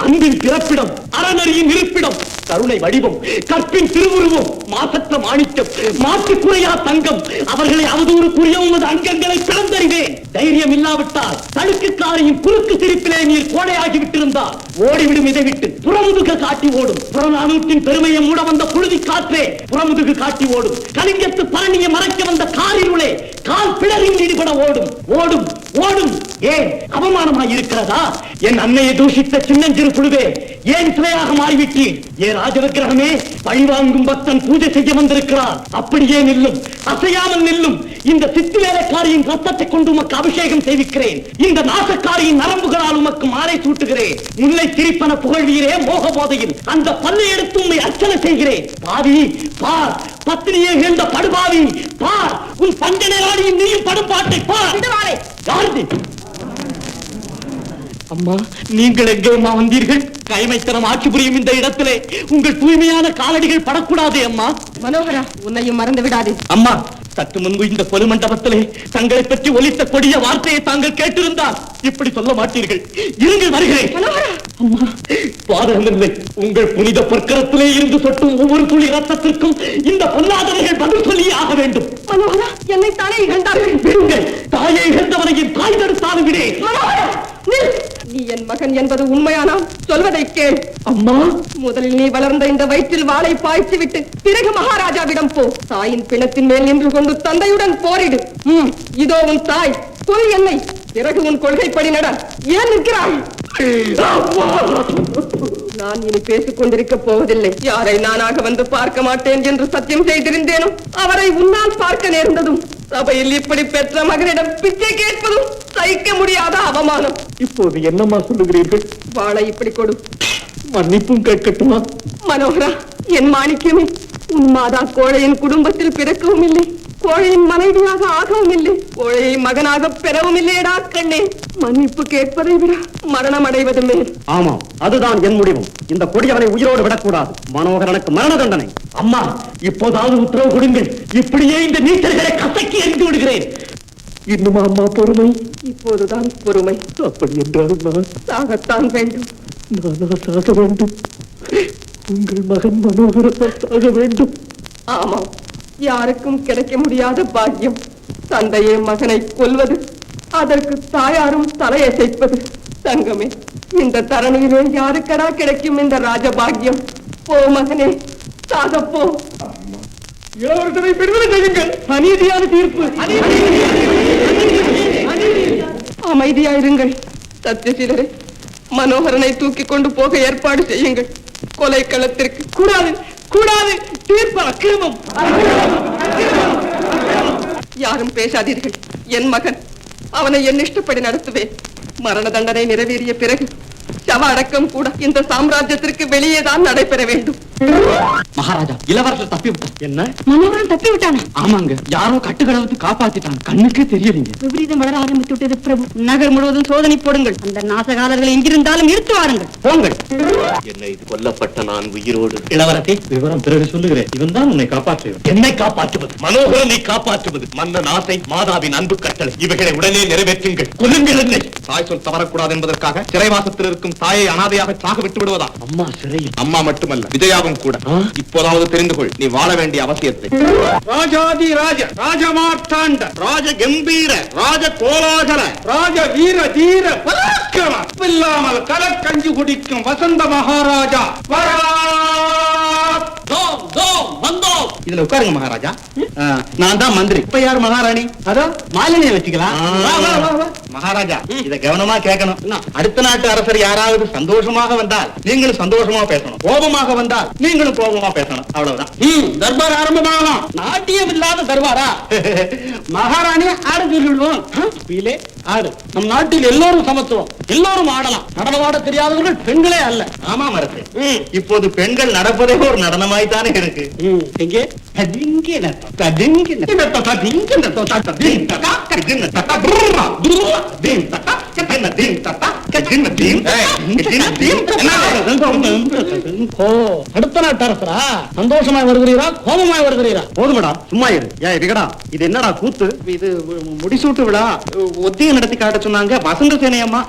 அன்பின் பிறப்பிடம், அறநெறியின் இருப்பிடம், கருணை வடிவம், கற்பின் திருவுருவம், மாசற்ற மாணிக்கம், மாற்று குறையா தங்கம், அவர்களை அவதூறு கூறிய உமது அங்கங்களை பிளந்தறிவேன். தைரியம் இல்லாவிட்டால் தடுக்குக்காரியின் குறுக்கு சிரிப்பிலே நீர் கோடையாகி விட்டிருந்தால் ஓடிவிடும் இதை விட்டு புறமுதுக காட்டி ஓடும். புறநானூற்றின் பெருமையை மூட வந்த புழுதி காற்றே புறமுதுகு காட்டி ஓடும். கலிங்கத்து பரணியை மறைக்க வந்த காரிருளே கால் பிளரில் ஈடுபட ஓடும். ஓடும் ஓடும். ஏன் அவமானமாய் இருக்கிறதா? என் அன்னையை தூஷித்த சின்னஞ்சிறு புழுவே, ஏன் சிலையாக மாறிவிட்டீர்? ஏ ராஜவிக்கிரகமே, பழிவாங்கும் பக்தன் பூஜை செய்ய வந்திருக்கிறார். அப்படியே நில்லும், அசையாமல் நில்லும். இந்த சித்து வேலைக்காரியின் ரத்தத்தை கொண்டு உமக்கு அபிஷேகம் செய்விக்கிறேன். இந்த நாசக்காரியின் நரம்புகளால் உமக்கு மாலை சூட்டுகிறேன். முல்லை சிரிப்பன புகழ்வீரே மோக போதையில் அந்த பல்லை எடுத்து உண்மை அர்ச்சனை செய்கிறேன். பாவி பார், பத்தினியை இழந்த படுபாவி பார், உன் பஞ்சனையாடியின் நீயும் படும் பாட்டை பார். யாருது? அம்மா, நீங்கள் எங்கேம்மா வந்தீர்கள்? கைமைத்தனம் ஆட்சி புரியும் இந்த இடத்திலே உங்கள் தூய்மையான காலடிகள் படக்கூடாதே அம்மா. மனோகரா, உன்னையும் மறந்து விடாதே. அம்மா, சற்று முன்பு இந்த பொது மண்டபத்திலே தங்களை பற்றி ஒலித்த கொடிய வார்த்தையை தாங்கள் கேட்டிருந்தால் இப்படி சொல்ல மாட்டீர்கள். இருங்கள், வருகிறேன். அம்மா, பாதகமில்லை. உங்கள் புனித பொற்கரத்திலே இருந்து சொட்டும் ஒவ்வொரு துளி ரத்தத்திற்கும் இந்த பொல்லாதவர்கள் பதில் சொல்லியே ஆக வேண்டும். மனோகரா, என்னை தானே இகழ்ந்தார்கள். விடுங்கள், தாயை இகழ்ந்தவனையும் தாய் தடுத்தாலும் விடே. நீ என் மகன் என்பது உண்மையானால் சொல்வதை கேள். அம்மா, முதலில் நீ வளர்ந்த இந்த வயிற்றில் வாளை பாய்ச்சி விட்டு பிறகு மகாராஜாவிடம் போ. தாயின் பிணத்தின் மேல் நின்று கொண்டு தந்தையுடன் போரிடு. இதோ உன் தாய், கொல் என்னை. பிறகு உன் கொள்கைப்படி நட. ஏன் நிற்கிறாய்? நான் இனி பேசிக் கொண்டிருக்க போவதில்லை. யாரை நானாக வந்து பார்க்க மாட்டேன் என்று சத்தியம் செய்திருந்தேனோ அவரை உன்னால் பார்க்க நேர்ந்ததும், சபையில் இப்படி பெற்ற மகனிடம் பிச்சை கேட்பதும் சகிக்க முடியாத அவமானம். இப்போது என்னம்மா சொல்லுகிறீர்கள்? வாளை இப்படி கொடு. மன்னிப்பும் கேட்கட்டுமா? மனோகரா, என் மாணிக்கமே, உன் மாதா கோழையின் குடும்பத்தில் பிறக்கவும் இல்லை, கோழையின் மனைவியாக ஆகவும் இல்லை, கோழையை மகனாக பெறவும் இல்லையடா கண்ணே. மன்னிப்பு கேட்பதை விட மரணம் அடைவது மேல். ஆமாம், அதுதான் என் முடிவு. இந்த கொடியவனை உயிரோடு விடக்கூடாது. மனோகரனுக்கு மரண தண்டனை. அம்மா, இப்போதாவது உத்தரவு கொடுங்கள். இப்படியே இந்த நீச்சல்களை கசக்கி எரிந்து விடுகிறேன். இன்னுமா அம்மா பொறுமை? இப்போதுதான் பொறுமை. அப்படி என்றால் நான் சாகத்தான் வேண்டும். நானா சாக வேண்டும்? உங்கள் மகன் மனோகரன் சாக வேண்டும். ஆமாம், யாருக்கும் கிடைக்க முடியாத பாக்கியம். தந்தையே மகனை கொல்வது, அதற்கு தாயாரும் தலையசைப்பது. தங்கமே, இந்த தரணியிலே யாருக்கடா கிடைக்கும் இந்த ராஜபாக்கியம்? போ மகனே, சாகப்போ. இளவரசனை விடுதலை செய்யுங்கள். அநீதியான தீர்ப்பு. அமைதியாயிருங்கள். சத்தியசீலரே, மனோகரனை தூக்கி கொண்டு போக ஏற்பாடு செய்யுங்கள். கொலை களத்திற்கு. கூடாது, கூடாது. தீர்ப்பு அக்கிரமம். யாரும் பேசாதீர்கள். என் மகன், அவனை என் இஷ்டப்படி நடத்துவேன். மரண தண்டனை நிறைவேறிய பிறகு சவ அடக்கம் கூட இந்த சாம்ராஜ்யத்திற்கு வெளியேதான் நடைபெற வேண்டும். மகாராஜா, இளவரசர் தப்பி விட்டார். என்ன? மனோகரன் தப்பி விட்டானா? ஆமாங்க, யாரோ கட்டுக்கடவுத்து காப்பாத்திட்டாங்க. கண்ணுக்கே தெரியலீங்க. விபரீதம் வளர ஆரம்பித்து விட்டது பிரபு. நகர் முழுவதும் சோதனை போடுங்கள். அந்த நாசகாரர்கள் எங்கிருந்தாலும் இழுத்து வாருங்கள். போங்கள். என்னை கொல்லப்பட்ட நான் உயிரோடு இளவரசி, விவரம் பிறகு சொல்லுகிறேன். இவன் தான் உன்னை காப்பாற்றுவான். என்னை காப்பாற்றுவது, மனோகரனை காப்பாற்றுவது, மன்னன் ஆசை, மாதாவின் அன்பு கட்டளை, இவைகளை உடனே நிறைவேற்றுங்கள். கொல்லுங்கள் என்னை. தாய் சொல் தவறக்கூடாது என்பதற்காக சிறைவாசத்தில் இருக்கும் தாயை அனாதையாக சாக விட்டு விடுவதா? அம்மா சிறையில். அம்மா மட்டுமல்ல, விஜயாவும் கூட. இப்போதாவது தெரிந்து கொள் நீ வாழ வேண்டிய அவசியத்தை. ராஜாதி ராஜ, ராஜமார்த்தாண்ட, ராஜ கம்பீர, ராஜ கோலாகல, ராஜ வீர தீர பராக்கிரம இல்லாமல் கலக்கஞ்சி குடிக்கும் வசந்த மகாராஜா இதுல உட்காருங்க மகாராஜா. நான் தான் மந்திரி. இப்ப யார் மகாராணி? அதோ மாலினியை வச்சுக்கலாம். மகாராஜா, இத கவனமா கேட்கணும். அடுத்த நாட்டு அரசர் யாராவது சந்தோஷமாக வந்தால் நீங்களும் சந்தோஷமா பேசணும், கோபமாக வந்தால் நீங்களும் கோபமா பேசணும். அவ்வளவுதான். தர்பார் ஆரம்பமாகலாம். நாட்டியம் இல்லாத தருவாரா? மகாராணி ஆட சொல்லிவிடுவோம். ஆடு. நம் நாட்டில் எல்லோரும் சமத்துவம், எல்லோரும் ஆடலாம். நடனம் ஆட தெரியாதவர்கள் பெண்களே அல்ல. ஆமா மரத்து, இப்போது பெண்கள் நடப்பதே ஒரு நடனமாய்த்தானே இருக்கு. எங்கே? ததிங்கி நத்தம், ததிங்கி நத்தம், ததிங்கி நத்தம், ததிங்கி நத்தம், கஜின்ன தட்டா, புர்ரா, புர்ரா, தீம் தட்டா, கஜின்ன தீம் தட்டா, கஜின்ன தீம், கஜின்ன தீம். அடுத்த நாட்டு அரசரா? சந்தோஷமாய் வருகிறீரா, கோபமாய் வருகிறீரா? போதுமடா, சும்மா இரு. ஏய் விகடா, இது என்னடா கூத்து? இது முடிசூட்டு விழா. ஒத்திகை நடத்தி காட்ட சொன்னாங்க வசந்த சேனை அம்மா.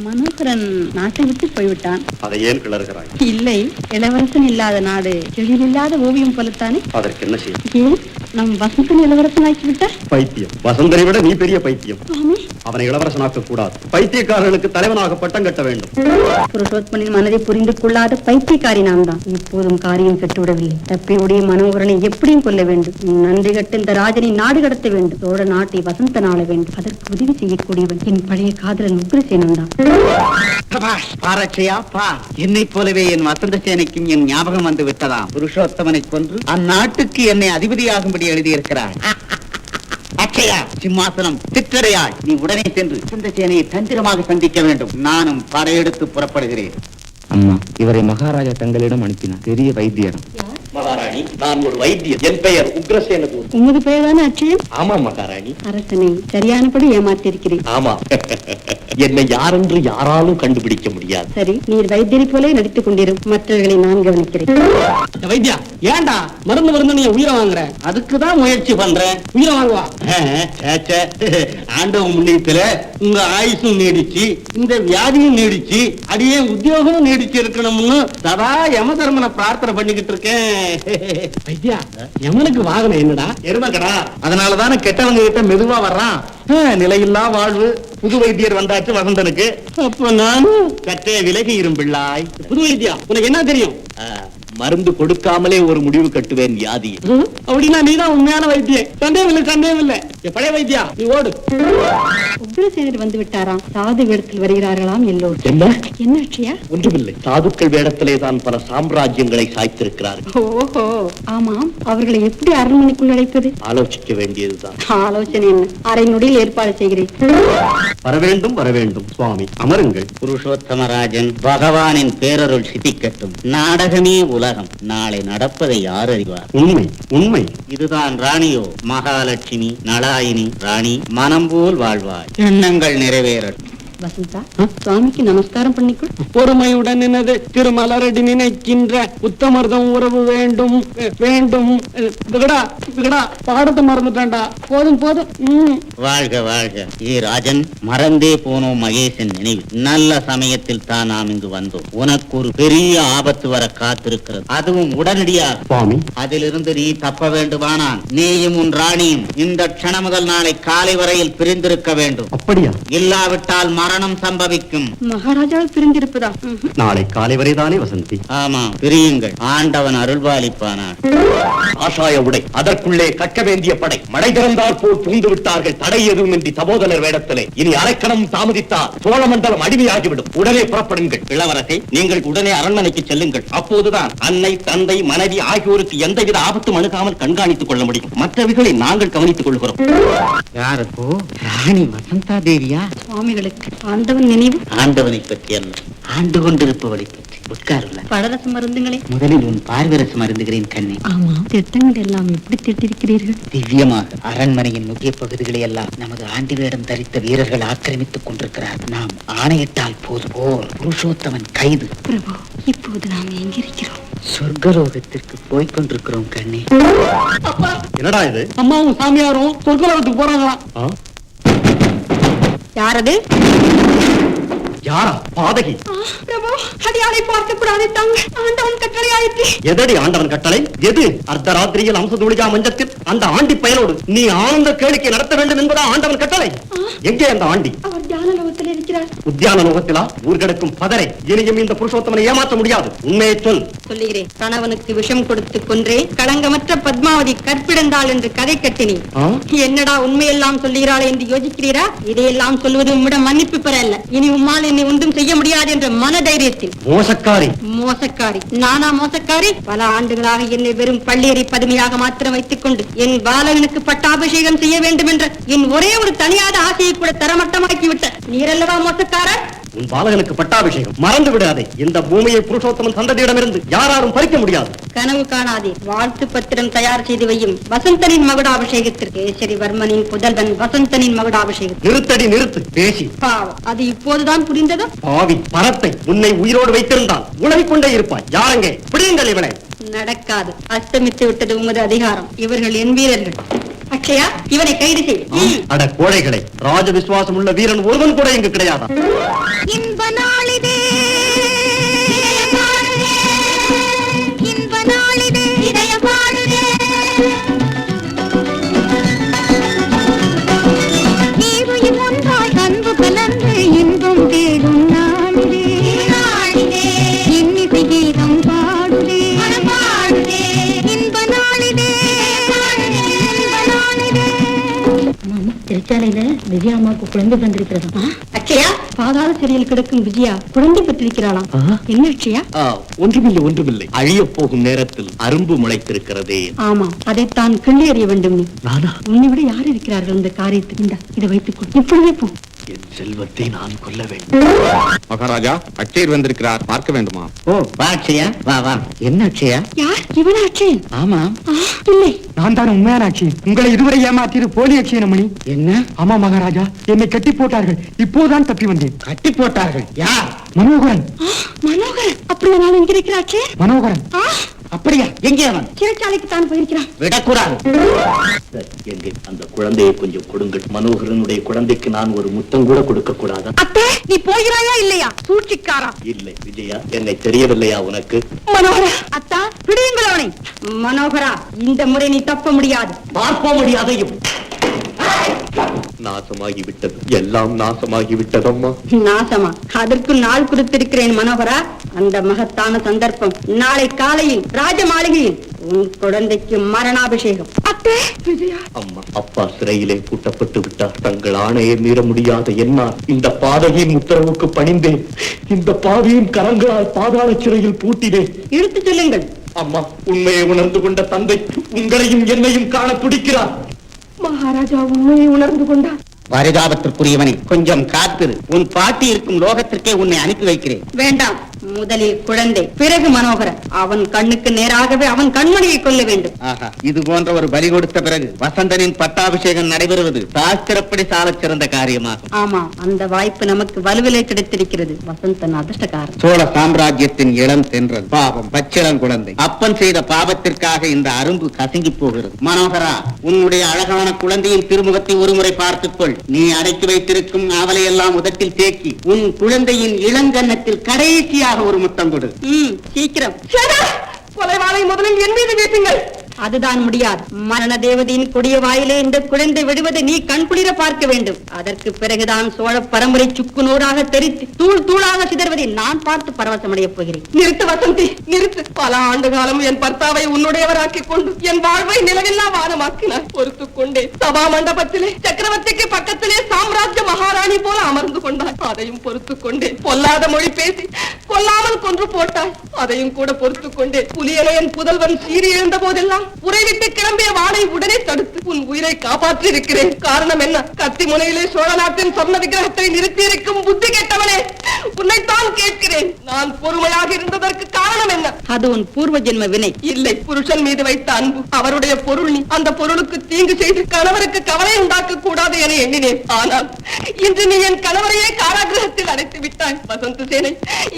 மனோகரன் நாட்டை விட்டு போய்விட்டான். அதை ஏன் கிளறுகிறாய்? இல்லை, இளவரசன் இல்லாத நாடு எழில் இல்லாத ஓவியம் போலத்தானே. அதற்கு என்ன செய்யும்? ஏன் நம் வசந்தன் இளவரசன் ஆக்கி விட்டார்? பைத்தியம். வசந்தனை விட நீ பெரிய பைத்தியம். சுவாமி, அவனை இளவரசனாக்க கூடாது. பைத்தியக்காரர்களுக்கு தலைவனாக பட்டம் கட்ட வேண்டும். புருஷோத்மனின் மனதை புரிந்து கொள்ளாத பைத்தியக்காரி நான் தான். இப்போதும் காரியம் கட்டுவிடவில்லை. தப்பி ஓடிய மனோகரனை எப்படியும் கொல்ல வேண்டும். நன்றி கட்டு இந்த ராஜனை நாடு கடத்த வேண்டும். சோழ நாட்டை வசந்த நாள வேண்டும். அதற்கு உதவி செய்யக்கூடியவன் என் பழைய காதலன் உக்ரசேனன் தான். பாரட்சையா பா, என்னை போலவே என் வசந்த சேனைக்கும் என் ஞாபகம் வந்து விட்டதாம். புருஷோத்தமனை கொன்று அந்நாட்டுக்கு என்னை அதிபதியாகும்படி எழுதியிருக்கிறார். அக்ஷயா, சிம்மாசனம் திட்டடையாய் நீ உடனே சென்று வசந்த சேனையை தந்திரமாக சந்திக்க வேண்டும். நானும் படையெடுத்து புறப்படுகிறேன். அம்மா, இவரை மகாராஜா தங்களிடம் அனுப்பினார். பெரிய வைத்தியர். மகாராணி, நான் ஒரு வைத்தியர். என் பெயர் உக்ரசேனதூர். உமது பெயர் தானே அச்சயம்? ஆமா மகாராணி. அரசனை சரியானபடி ஏமாத்திருக்கிறேன். ஆமா. என்னை யாரென்று யாராலும் கண்டுபிடிக்க முடியாது. சரி, நீர் வைத்தியரை போலே நடித்துக் கொண்டிரும். மற்றவர்களை நான் கவனிக்கிறேன். வைத்தியா, ஏண்டா மருந்து நீ உயிரை வாங்குற? அதுக்குதான் முயற்சி பண்றேன். உயிரை வாங்குவா? ஆண்டவன் முன்னியத்துல உங்க ஆயுசும் நீடிச்சு, இந்த வியாதியும் நீடிச்சு, அடியே உத்தியோகமும் நீடிச்சு இருக்கணும்னு சதா யம தர்மனை பிரார்த்தனை பண்ணிக்கிட்டு இருக்கேன். வைத்தியா, யமனுக்கு வாகனம் என்னடா? எருமக்கடா. அதனாலதானே கெட்டவங்க கிட்ட மெதுவா வர்றான். நிலையில்லா வாழ்வு. புது வைத்தியர் வந்தாச்சு வசந்தனுக்கு. அப்ப நானும் கட்டே விலகி இரும்பிள்ளாய். புது வைத்தியா, உனக்கு என்ன தெரியும்? மருந்து கொடுக்காமலே ஒரு முடிவு கட்டுவேன் வியாதி. அப்படின்னா நீதான் உண்மையான வைத்தியம். சந்தேகம் இல்லை, சந்தேகம் இல்லை. பழைய வைத்தியா, நீ ஓடு. உக்ரசேனர் வந்து விட்டாராம். சாது வேடத்தில் வருகிறார்களாம் எல்லோரும். என்ன? என்ன அட்சயா? ஒன்றுமில்லை. சாதுக்கள் வேடத்திலே தான் பல சாம்ராஜ்யங்களை சாய்த்திருக்கிறார்கள். ஓஹோ, ஆமாம். அவர்களை எப்படி அரண்மனைக்குள் அழைப்பது? ஆலோசிக்க வேண்டியதுதான். ஆலோசனை என்ன? அரை நொடியில் ஏற்பாடு செய்கிறேன். வரவேண்டும் வரவேண்டும் சுவாமி, அமருங்கள். புருஷோத்தமராஜன், பகவானின் பேரருள் சித்திக்கட்டும். நாடகமே உலகம். நாளை நடப்பதை யார் அறிவார்? உண்மை உண்மை. இதுதான் ராணியோ? மகாலட்சுமி, நளாயினி ராணி மனம் போல் வாழ்வாய். எண்ணங்கள் நிறைவேறட்டும். வசந்தா, சுவாமிக்கு நமஸ்காரம் பண்ணிக்கொள். பொறுமையுடன் நினது திருமலரடி நினைக்கின்ற உத்தமர்தம் உறவு வேண்டும் வேண்டும். விகடா விகடா, பாடத்தை மறந்துட்டான்டா. போதும் போதும். வாழ்க வாழ்க. ஏ ராஜன், மறந்தே போனோம் மகேசன் நினைவு. நல்ல சமயத்தில் தான் நாம் இங்கு வந்தோம். உனக்கு ஒரு பெரிய ஆபத்து வர காத்திருக்கிறது. அதுவும் உடனடியாக. சுவாமி, அதிலிருந்து நீ தப்ப வேண்டுமானால் நீயும் உன் ராணியும் இந்த க்ஷணம் முதல் நாளை காலை வரையில் பிரிந்திருக்க வேண்டும். அப்படியா? இல்லாவிட்டால் மரணம் சம்பவிக்கும். மகாராஜாவில் பிரிந்திருப்பதா? நாளை காலை வரைதானே வசந்தி? ஆமா, பிரியுங்கள். ஆண்டவன் அருள்பாலிப்பானார். ஆசாய உடை, அதற்குள்ளே கட்ட வேண்டிய படை. மடை திறந்தால் போல் புகுந்து விட்டார்கள். தடை எதுவுமின்றி தபோதலர் வேடத்திலே. இனி அரைக்கணம் தாமதித்தால் சோழமண்டலம் அடிமையாகிவிடும். உடனே புறப்படுங்கள். இளவரசே, நீங்கள் உடனே அரண்மனைக்கு செல்லுங்கள். அப்போதுதான் அன்னை, தந்தை, மனைவி ஆகியோருக்கு எந்தவித ஆபத்தும் அணுகாமல் கண்காணித்துக் கொள்ள முடியும். மற்றவர்களை நாங்கள் கவனித்துக் கொள்கிறோம். யாருக்கோ? ராணி வசந்தா தேவியா? சுவாமிகளுக்கு ஆண்டவன் நினைவு. ஆண்டவனை பற்றி அல்ல, ஆண்டு கொண்டிருப்பவளை பற்றி. உட்காருல. பழரச மருந்துங்களே. முதலில் உன் பார்வரசு மருந்துகிறேன் கண்ணே. ஆமா, திட்டங்கள் எல்லாம் எப்படி திட்டிருக்கிறீர்கள்? திவ்யமாக. அரண்மனையின் முக்கிய பகுதிகளை எல்லாம் நமது ஆண்டி வேடம் தரித்த வீரர்கள் ஆக்கிரமித்துக் கொண்டிருக்கிறார். நாம் ஆணையிட்டால் போதும். போர். புருஷோத்தமன் கைது. பிரபு, இப்போது நாம் எங்கிருக்கிறோம்? சொர்க்கலோகத்திற்கு போய்கொண்டிருக்கிறோம் கண்ணே. என்னடா இது? அம்மாவும் சாமியாரும் சொர்க்கலோகத்துக்கு போறாங்களாம். யாரது? யாரா? பாதகி. பிரபு, அடியாளை பார்க்க கூடாது. ஆண்டவன் கட்டளை ஆயிற்று. எதடி ஆண்டவன் கட்டளை? எது? அர்த்தராத்திரியில் அம்சதுளிகா மஞ்சத்தில் அந்த ஆண்டி பயலோடு நீ ஆனந்த கேளிக்கை நடத்த வேண்டும் என்பதா ஆண்டவன் கட்டளை? எங்கே அந்த ஆண்டி? அவர் தியான லோகத்தில் இருக்கிறார். உத்தியான லோகத்திலா? ஊர் கிடக்கும் பதரை. இனியும் இந்த புருஷோத்தமனை ஏமாற்ற முடியாது. உண்மையை சொல். சொல்லுகிறேன். கணவனுக்கு விஷம் கொடுத்து கொன்றே களங்கமற்ற பத்மாவதி கற்பிடந்தாள் என்று கதை கட்டினேன். என்னடா உண்மையெல்லாம் சொல்லுகிறாள் என்று யோசிக்கிறீரா? இதையெல்லாம் சொல்வது உம்மிடம் மன்னிப்பு பெற அல்ல. இனி உம்மால் என்னை ஒன்றும் செய்ய முடியாது என்ற மன தைரியத்தில். மோசக்காரி. மோசக்காரி? நானா மோசக்காரி? பல ஆண்டுகளாக என்னை வெறும் பள்ளியறை பதுமையாக மாத்திரம் வைத்துக் கொண்டு என் பாலகனுக்கு பட்டாபிஷேகம் செய்ய வேண்டும் என்ற என் ஒரே ஒரு தனியாத ஆசையை கூட தரமட்டமாக்கி விட்ட நீரல்லவா மோசக்காரர்? உன் பாலகனுக்கு பட்டாபிஷேகம் மறந்து விடாதே. இந்த பூமியை புருஷோத்தமன் சந்ததியிடமிருந்து யாராலும் பறிக்க முடியாது. கனவு காணாதே. வாழ்த்து பத்திரம் தயார் செய்து வையும். வசந்தனின் மகுடாபிஷேகத்திற்கு கேசரிவர்மனின் புதல்வன் வசந்தனின் மகுடாபிஷேகம். நிறுத்தடி நிறுத்து பேசி. பாவம், அது இப்போதுதான் புரிந்ததோ? பாவி பரத்தை உன்னை உயிரோடு வைத்திருந்தால் உலகிக் கொண்டே இருப்பாய். யாரங்கே பிடியுங்கள் இவனை. நடக்காது. அஸ்தமித்து விட்டது உமது அதிகாரம். இவர்கள் என் வீரர்கள். அக்ஷயா, இவனை கைது செய். அட கோழைகளை, ராஜ விசுவாசம் உள்ள வீரன் ஒருவன் கூட இங்கு கிடையாதா? இன்ப நாளிதே, இன்ப நாளிதே, இதய பாடுதே. நீருயிர் ஒன்றாய் அன்பு கலந்து இன்பம் தேடும் நாளிதே, நாளிதே. இன்னிசை கீதம் பாடுதே, பாடுதே. இன்ப நாளிதே, இன்ப நாளிதே. திருச்சாலையில விஜயா அம்மாவுக்கு குழந்தை பிறந்திருக்கிறதா? அக்ஷயா, பாதாள சிறையில் கிடக்கும் விஜயா குழந்தை பெற்றிருக்கிறாளாம். என்ன அக்ஷயா? ஒன்றுமில்லை. அழிய போகும் நேரத்தில் அரும்பு முளைத்திருக்கிறதே. ஆமாம், அதைத்தான் கிள்ளி எறிய வேண்டும். நீ நானா? உன்னை விட யார் இருக்கிறார்கள் இந்த காரியத்துக்கு? இதை வைத்துக் கொள். இப்பொழுதே போ. என் செல்வத்தை நான் கொல்ல வேண்டும். மகாராஜா, அச்சையர் வந்திருக்கிறார், பார்க்க வேண்டுமா? ஓ வா அக்ஷயா, வா வா. என்ன அக்ஷயா? யார் இவனா அக்ஷயன்? ஆமா. இல்லை, நான் தான் உண்மையான அக்ஷயன். உங்களை இதுவரை ஏமாற்றியது போலி அக்ஷயனமணி. என்ன? ஆமா மகாராஜா, என்னை கட்டி போட்டார்கள். இப்போதான் தப்பி வந்தேன். கட்டி போட்டார்கள்? யார்? மனோகரன். மனோகரன். அப்படியே நான் இங்க இருக்கிற அக்ஷயன். மனோகரன். அப்படியா? எங்கே அவன்? சிறைச்சாலைக்கு தான் போயிருக்கிறான். விடக்கூடாது. எங்கே அந்த குழந்தையை கொஞ்சம் கொடுங்கள். மனோகரனுடைய குழந்தைக்கு நான் ஒரு முத்தம் கூட கொடுக்க கூடாதா? அத்தே, நீ போகிறாயா இல்லையா? சூழ்ச்சிக்காரா. இல்லை விஜயா, என்னை தெரியவில்லையா உனக்கு? மனோகரா, அத்தா பிடியுங்கள் அவனை. மனோகரா, இந்த முறை நீ தப்ப முடியாது. பார்ப்போம் அதையும். நாசமாகிவிட்டது, எல்லாம் நாசமாகிவிட்டதம்மா. நாசமா? அதற்கு நாள் குறித்திருக்கிறேன் மனோகரா. அந்த மகத்தான சந்தர்ப்பம் நாளை காலையில் ராஜ மாளிகையில் உன் குழந்தைக்கு மரணாபிஷேகம். அத்தே, விஜயா. அம்மா, அப்பா சிறையிலே பூட்டப்பட்டு விட்டார். தங்கள் ஆணையை மீற முடியாத என்னால் இந்த பாதகியின் உத்தரவுக்கு பணிந்தேன். இந்த பாவியின் கரங்களால் பாதாள சிறையில் பூட்டினேன். இழுத்து சொல்லுங்கள். அம்மா, உண்மையை உணர்ந்து கொண்ட தந்தை உங்களையும் என்னையும் காண துடிக்கிறார். மகாராஜா உண்மையை உணர்ந்து கொண்டார். பரிதாபத்திற்குரியவனை, கொஞ்சம் காத்திரு. உன் பாட்டி இருக்கும் லோகத்திற்கே உன்னை அனுப்பி வைக்கிறேன். வேண்டாம். முதலில் குழந்தை, பிறகு மனோகரன். அவன் கண்ணுக்கு நேராகவே அவன் கண்மணியை கொல்ல வேண்டும். ஆஹா, இது போன்ற ஒரு பலி கொடுத்த பிறகு வசந்தனின் பட்டாபிஷேகம் நடைபெறுவது சாஸ்திரப்படி சாலச் சிறந்த காரியமாகும். ஆமா, அந்த வாய்ப்பு நமக்கு வலுவிலே கிடைத்திருக்கிறது. வசந்தன் அதிர்ஷ்டக்காரன். சோழ சாம்ராஜ்யத்தின் இளம் தென்றல். பாவம் பச்சிளம் குழந்தை. அப்பன் செய்த பாவத்திற்காக இந்த அரும்பு கசங்கி போகிறது. மனோகரா, உன்னுடைய அழகான குழந்தையின் திருமுகத்தை ஒருமுறை பார்த்துக்கொள். நீ அடக்கி வைத்திருக்கும் அவளை எல்லாம் உதட்டில் தேக்கி உன் குழந்தையின் இளங்கன்னத்தில் கடைசியாக ஒரு முத்தம் கொடு. சீக்கிரம். கொலைவாளை முதலில் என் மீது வீசுங்கள். அதுதான் முடியாது. மரண தேவதையின் கொடிய வாயிலே இந்த குழந்தை விடுவதை நீ கண்குளிர பார்க்க வேண்டும். அதற்கு பிறகுதான் சோழ பரம்பரை சுக்கு நூறாக தெரித்து தூள் தூளாக சிதறுவதை நான் பார்த்து பரவசமடைய போகிறேன். நிறுத்து வசந்தி, நிறுத்து. பல ஆண்டு காலம் என் பர்த்தாவை உன்னுடையவராக்கிக் கொண்டு என் வாழ்வை நிலவில்லா வானமாக்கினார். பொறுத்துக் கொண்டே சபா மண்டபத்திலே சக்கரவர்த்திக்கு பக்கத்திலே சாம்ராஜ்ய மகாராணி போல அமர்ந்து கொண்டாய். அதையும் பொறுத்துக் கொண்டே பொல்லாத மொழி பேசி கொல்லாமல் கொன்று போட்டாய். அதையும் கூட பொறுத்துக் கொண்டே புலியலை என் புதல்வன் சீறி எழுந்த போதெல்லாம் உறைவிட்டு கிளம்பிய வாளை உடனே தடுத்து உன் உயிரை காப்பாற்றி இருக்கிறேன். காரணம் என்ன? கத்தி முனையிலே சோழ நாட்டின் சொர்ண விக்கிரகத்தை நிறுத்தி இருக்கும் புத்தி கெட்டவனே, உன்னைத்தான் கேட்கிறேன். நான் பொறுமையாக இருந்ததற்கு காரணம் என்ன? அது உன் பூர்வ ஜென்ம வினை. இல்லை, புருஷன் மீது வைத்த அன்பு. அவருடைய பொருள் நீ. அந்த பொருளுக்கு தீங்கு செய்து கணவருக்கு கவலை உண்டாக்க கூடாது என எண்ணினேன். ஆனால் இன்று நீ என் கணவரையே காராகிரகத்தில் அடைத்து விட்டாய். வசந்த சேனை,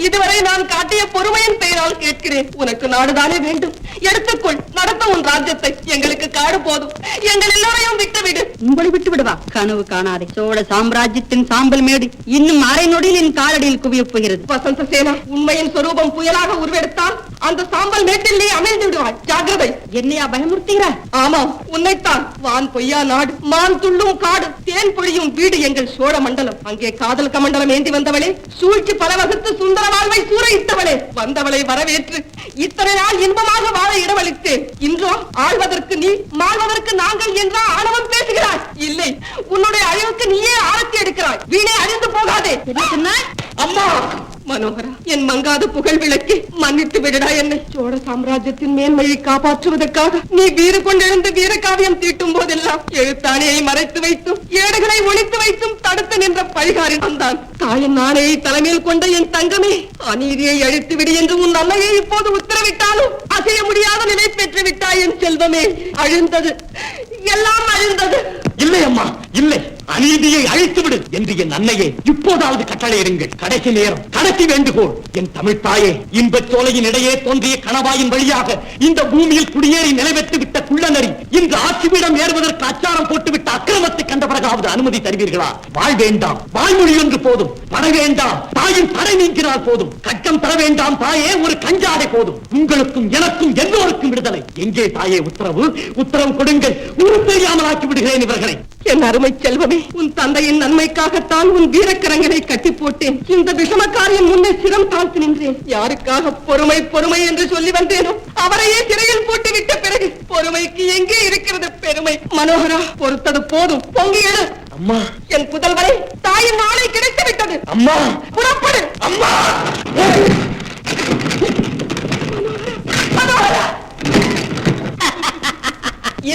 இதுவரை நான் காட்டிய பொறுமையின் பெயரால் கேட்கிறேன். உனக்கு நாடுதானே வேண்டும்? எடுத்துக்கொள், நடத்த உன் ராஜ்யத்தை. எங்களுக்கு காடு போதும். எங்கள் எல்லோரையும் விட்டுவிடு. உங்களை விட்டு விடுவா? கனவு காணாதே. சோழ சாம்ராஜ்யத்தின் சாம்பல் மேடு இன்னும் அரை நொடியில் என் காலடியில் குவியப் போகிறது. வசந்த சேனா, உண்மையின் சொரூபம் புயலாக உருவெடுத்தால் அந்த சாம்பல் மேட்டில் நீ அமிழ்ந்து விடுவாய். ஜாகிரதை. என்னையா பயமுறுத்துகிறாய்? ஆமாம், உன்னைத்தான். வான் பொய்யா நாடு, மான் துள்ளும் காடு, தேன் பொழியும் வீடு எங்கள் சோழ மண்டலம். அங்கே காதல் கமண்டலம் ஏந்தி வந்தவளே, சூழ்ச்சி பல வகுத்து சுந்தர வாழ்வை சூறையிட்டவளே, வந்தவளை வரவேற்று இத்தனை நாள் இன்பமாக வாழ இடமளித்தேன். இன்றோ ஆழ்வதற்கு நீ, மாழ்வதற்கு நாங்கள் என்றா ஆணவம் பேசுகிறாய். இல்லை, உன்னுடைய அழிவுக்கு நீயே ஆரத்தி எடுக்கிறாய். வீணே அழிந்து போகாதே. என்ன சொன்னாய்? அம்மா, மனோகரா, என் மங்காத புகழ் விளக்கி மன்னித்து விடடா என்னை. சோழ சாம்ராஜ்யத்தின் மேன்மையை காப்பாற்றுவதற்காக நீ வீறு கொண்டெழுந்து வீர காவியம் தீட்டும் போதெல்லாம் எழுத்தாணியை மறைத்து வைத்தும் ஏடுகளை ஒழித்து வைத்தும் தடுத்து நின்ற பழிகாரி வந்தான். தாயின் நாணையை தலைமையில் கொண்ட என் தங்கமே, அநீதியை அழித்து விடு என்று உன் அன்னையை இப்போது உத்தரவிட்டாலும் அசைய முடியாத நிலை பெற்று விட்டாய் என் செல்வமே. அழிந்தது, எல்லாம் அழிந்தது. இல்லை அம்மா, இல்லை. அநீதியை அழித்துவிடு என்று என் அன்னையே இப்போதாவது கட்டளையிடுங்கள். கடைசி நேரம், கடைசி வேண்டுகோள். என் தமிழ் தாயே, இன்பச் சோலையின் இடையே தோன்றிய கணவாயின் வழியாக இந்த பூமியில் குடியேறி நிலைபெற்று விட்ட குள்ளநரி இன்று ஆட்சிபீடம் ஏறுவதற்கு அச்சாரம் போட்டுவிட்ட அக்கிரமத்தை கண்ட பிறகாவது அனுமதி தருவீர்களா? வாழ் வேண்டாம், வாய்மொழி ஒன்று போதும். பட வேண்டாம், தாயின் தடை நீங்கினால் போதும். கட்டம் தர வேண்டாம் தாயே, ஒரு கஞ்சாடை போதும். உங்களுக்கும் எனக்கும் எல்லோருக்கும் விடுதலை. எங்கே தாயே உத்தரவு? உத்தரவு கொடுங்கள். ஊரு தெரியாமல் ஆக்கி விடுகிறேன் இவர்களை. என் அருமை செல்வமே, உன் தந்தையின் நன்மைக்காகத்தான் உன் வீரக்கரங்களை கட்டி போட்டேன். இந்த விஷமக்காரியின் முன்னே சிரம் தாழ்த்தி நின்றேன். யாருக்காக பொறுமை பொறுமை என்று சொல்லி வந்தேனோ அவரையே சிறையில் போட்டு விட்ட பிறகு பொறுமைக்கு எங்கே இருக்கிறது பெருமை? மனோகரா, பொறுத்தது போதும், பொங்கி எழு. அம்மா, என் புதல்வரை தாயின் நாளை கிடைத்து விட்டது. அம்மா, புறப்படு. அம்மா. மனோகரா,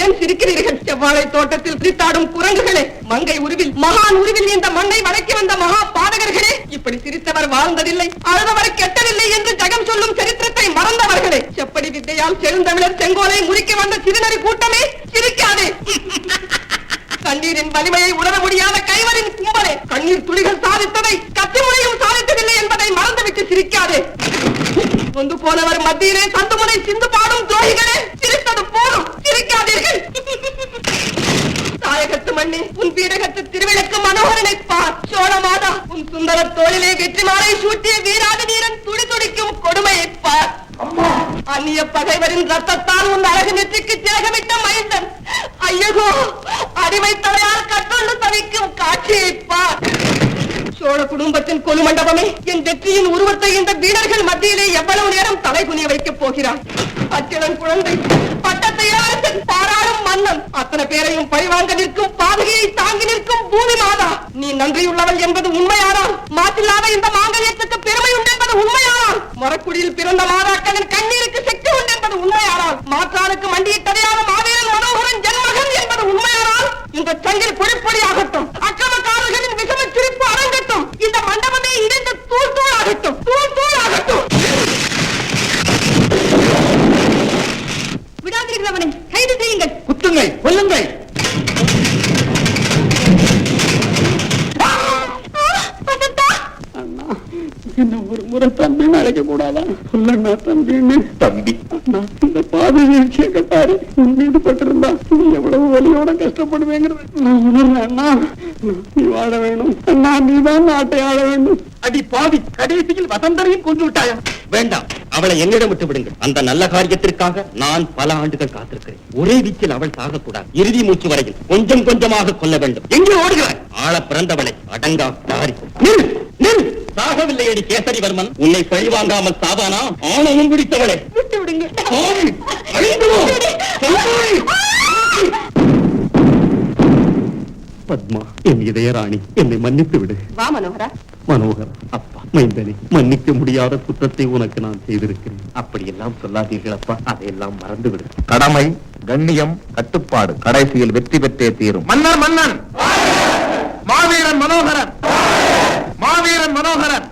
ஏன் சிரிக்கிறீர்கள்? செவ்வாழை தோட்டத்தில் சிரித்தாடும் குரங்குகளே, மங்கை உருவில் மகான் உருவில் இந்த மண்ணை வடக்கி வந்த மகா பாதகர்களே, இப்படி சிரித்தவர் வாழ்ந்ததில்லை, அழுதவர் கெட்டதில்லை என்று ஜகம் சொல்லும் சரித்திரத்தை மறந்தவர்களே, செப்படி வித்தையால் செழுந்தமிழர் செங்கோலை முறிக்க வந்த சிறுநறி கூட்டமே, சிரிக்காதே. கண்ணீரின் வலிமையை உணர முடியாத கைவரின் கும்பலே, கண்ணீர் துளிகள் சாதித்ததை கத்திமுனையும் சாதித்ததில்லை என்பதை மறந்துவிட்டு சிரிக்காதே. கொண்டு போனவர் மத்தியிலே சந்துமுனை சிந்து பாடும் துரோகிகளே, சிரித்தது போதும், சிரிக்காதீர்கள். தாயகத்து மண்ணே, உன் பீடகத்து திருவிளக்கு மனோகரனை பார். சோழ மாதா, உன் சுந்தர தோளிலே வெற்றி மாலை சூட்டிய வீராதி வீரன் துடி துடிக்கும் கொடுமையை பார். அந்நிய பகைவரின் ரத்தத்தால் உன் அழகு நெற்றிக்கு திலகமிட்ட மைந்தன் ஐயகோ அடிமை தலையால் கட்டுண்டு தவிக்கும் காட்சியை பார். சோழ குடும்பத்தின் கொலு மண்டபமே, என் வெற்றியின் உருவத்தை இந்த வீரர்கள் மத்தியிலே எவ்வளவு நேரம் தலை குனிய வைக்கப் போகிறார்? அச்சலன் குழந்தை, பட்டத்தை இளவரசன், பாராளும் மன்னன், அத்தனை பேரையும் பழிவாங்க நிற்கும் பாதகையை தாங்கி நிற்கும் பூமி மாதா, நீ நன்றியுள்ளவள் என்பது உண்மையானால், மாற்றில்லாத இந்த மாங்கல்யத்துக்கு பெருமை உண்டு என்பது உண்மையானால், மரக்குடியில் பிறந்த மாதாக்களின் கண்ணீருக்கு சக்தி உண்டு என்பது உண்மையானால், மாற்றானுக்கு மண்டியை தடையாத மாவீரன் மனோகரன் ஜன்மகன் என்பது உண்மையானால், இந்த சங்கில் பொழிப்பொடி ஆகட்டும், அக்கிரமக்காரர்களின் விஷம சிரிப்பு அரங்கட்டும், இந்த மண்டபமே இணைந்து தூள் தூள் ஆகட்டும், தூள் தூள் ஆகட்டும். விடாதீர்கள், அவனை கைது செய்யுங்கள். குத்துங்கள், கொல்லுங்கள். என்ன ஒரு முறை தம்பின்னு அழைக்க கூடாதா? சொல்லண்ணா தம்பின்னு. தம்பி, இந்த பாதை வீழ்ச்சியை கட்டாரு உன் மீது பட்டிருந்தா நீ எவ்வளவு வலியோட கஷ்டப்படுவேங்கிறது நான் உணர்றேன்னா. நீ வாழ வேணும் அண்ணா, நீதான் நாட்டை ஆள வேண்டும். அடி பாவி, கடைசியில் வசந்தரையும் கொண்டு விட்டாயா? வேண்டாம், அவளை என்னிடம் விட்டு விடுங்கள். அந்த நல்ல காரியத்திற்காக நான் பல ஆண்டுகள் காத்திருக்கிறேன். ஒரே வீச்சில் அவள் சாகக்கூடாது. இறுதி மூச்சு வரையில் கொஞ்சம் கொஞ்சமாக கொல்ல வேண்டும். எங்கே ஓடுகிறாய்? ஆள பிறந்தவளை, அடங்கா தாரி. நில், நில். சாகவில்லை அடி கேசரிவர்மன், உன்னை பழி வாங்காமல் சாவானா? ஆணையும் பிடித்தவளே, விட்டு விடுங்க. பத்மா, என் இதயராணி, என்னை மன்னித்து விடு. வா மனோகரா. மனோகர், அப்பா, மைந்தனே, மன்னிக்க முடியாத குற்றத்தை உனக்கு நான் செய்திருக்கிறேன். அப்படியெல்லாம் சொல்லாதீர்கள் அப்பா, அதையெல்லாம் மறந்து விடு. கடமை, கண்ணியம், கட்டுப்பாடு கடைசியில் வெற்றி பெற்றே தீரும். மன்னர் மன்னன், மாவீரன் மனோகரன், மாவீரன் மனோகரன்.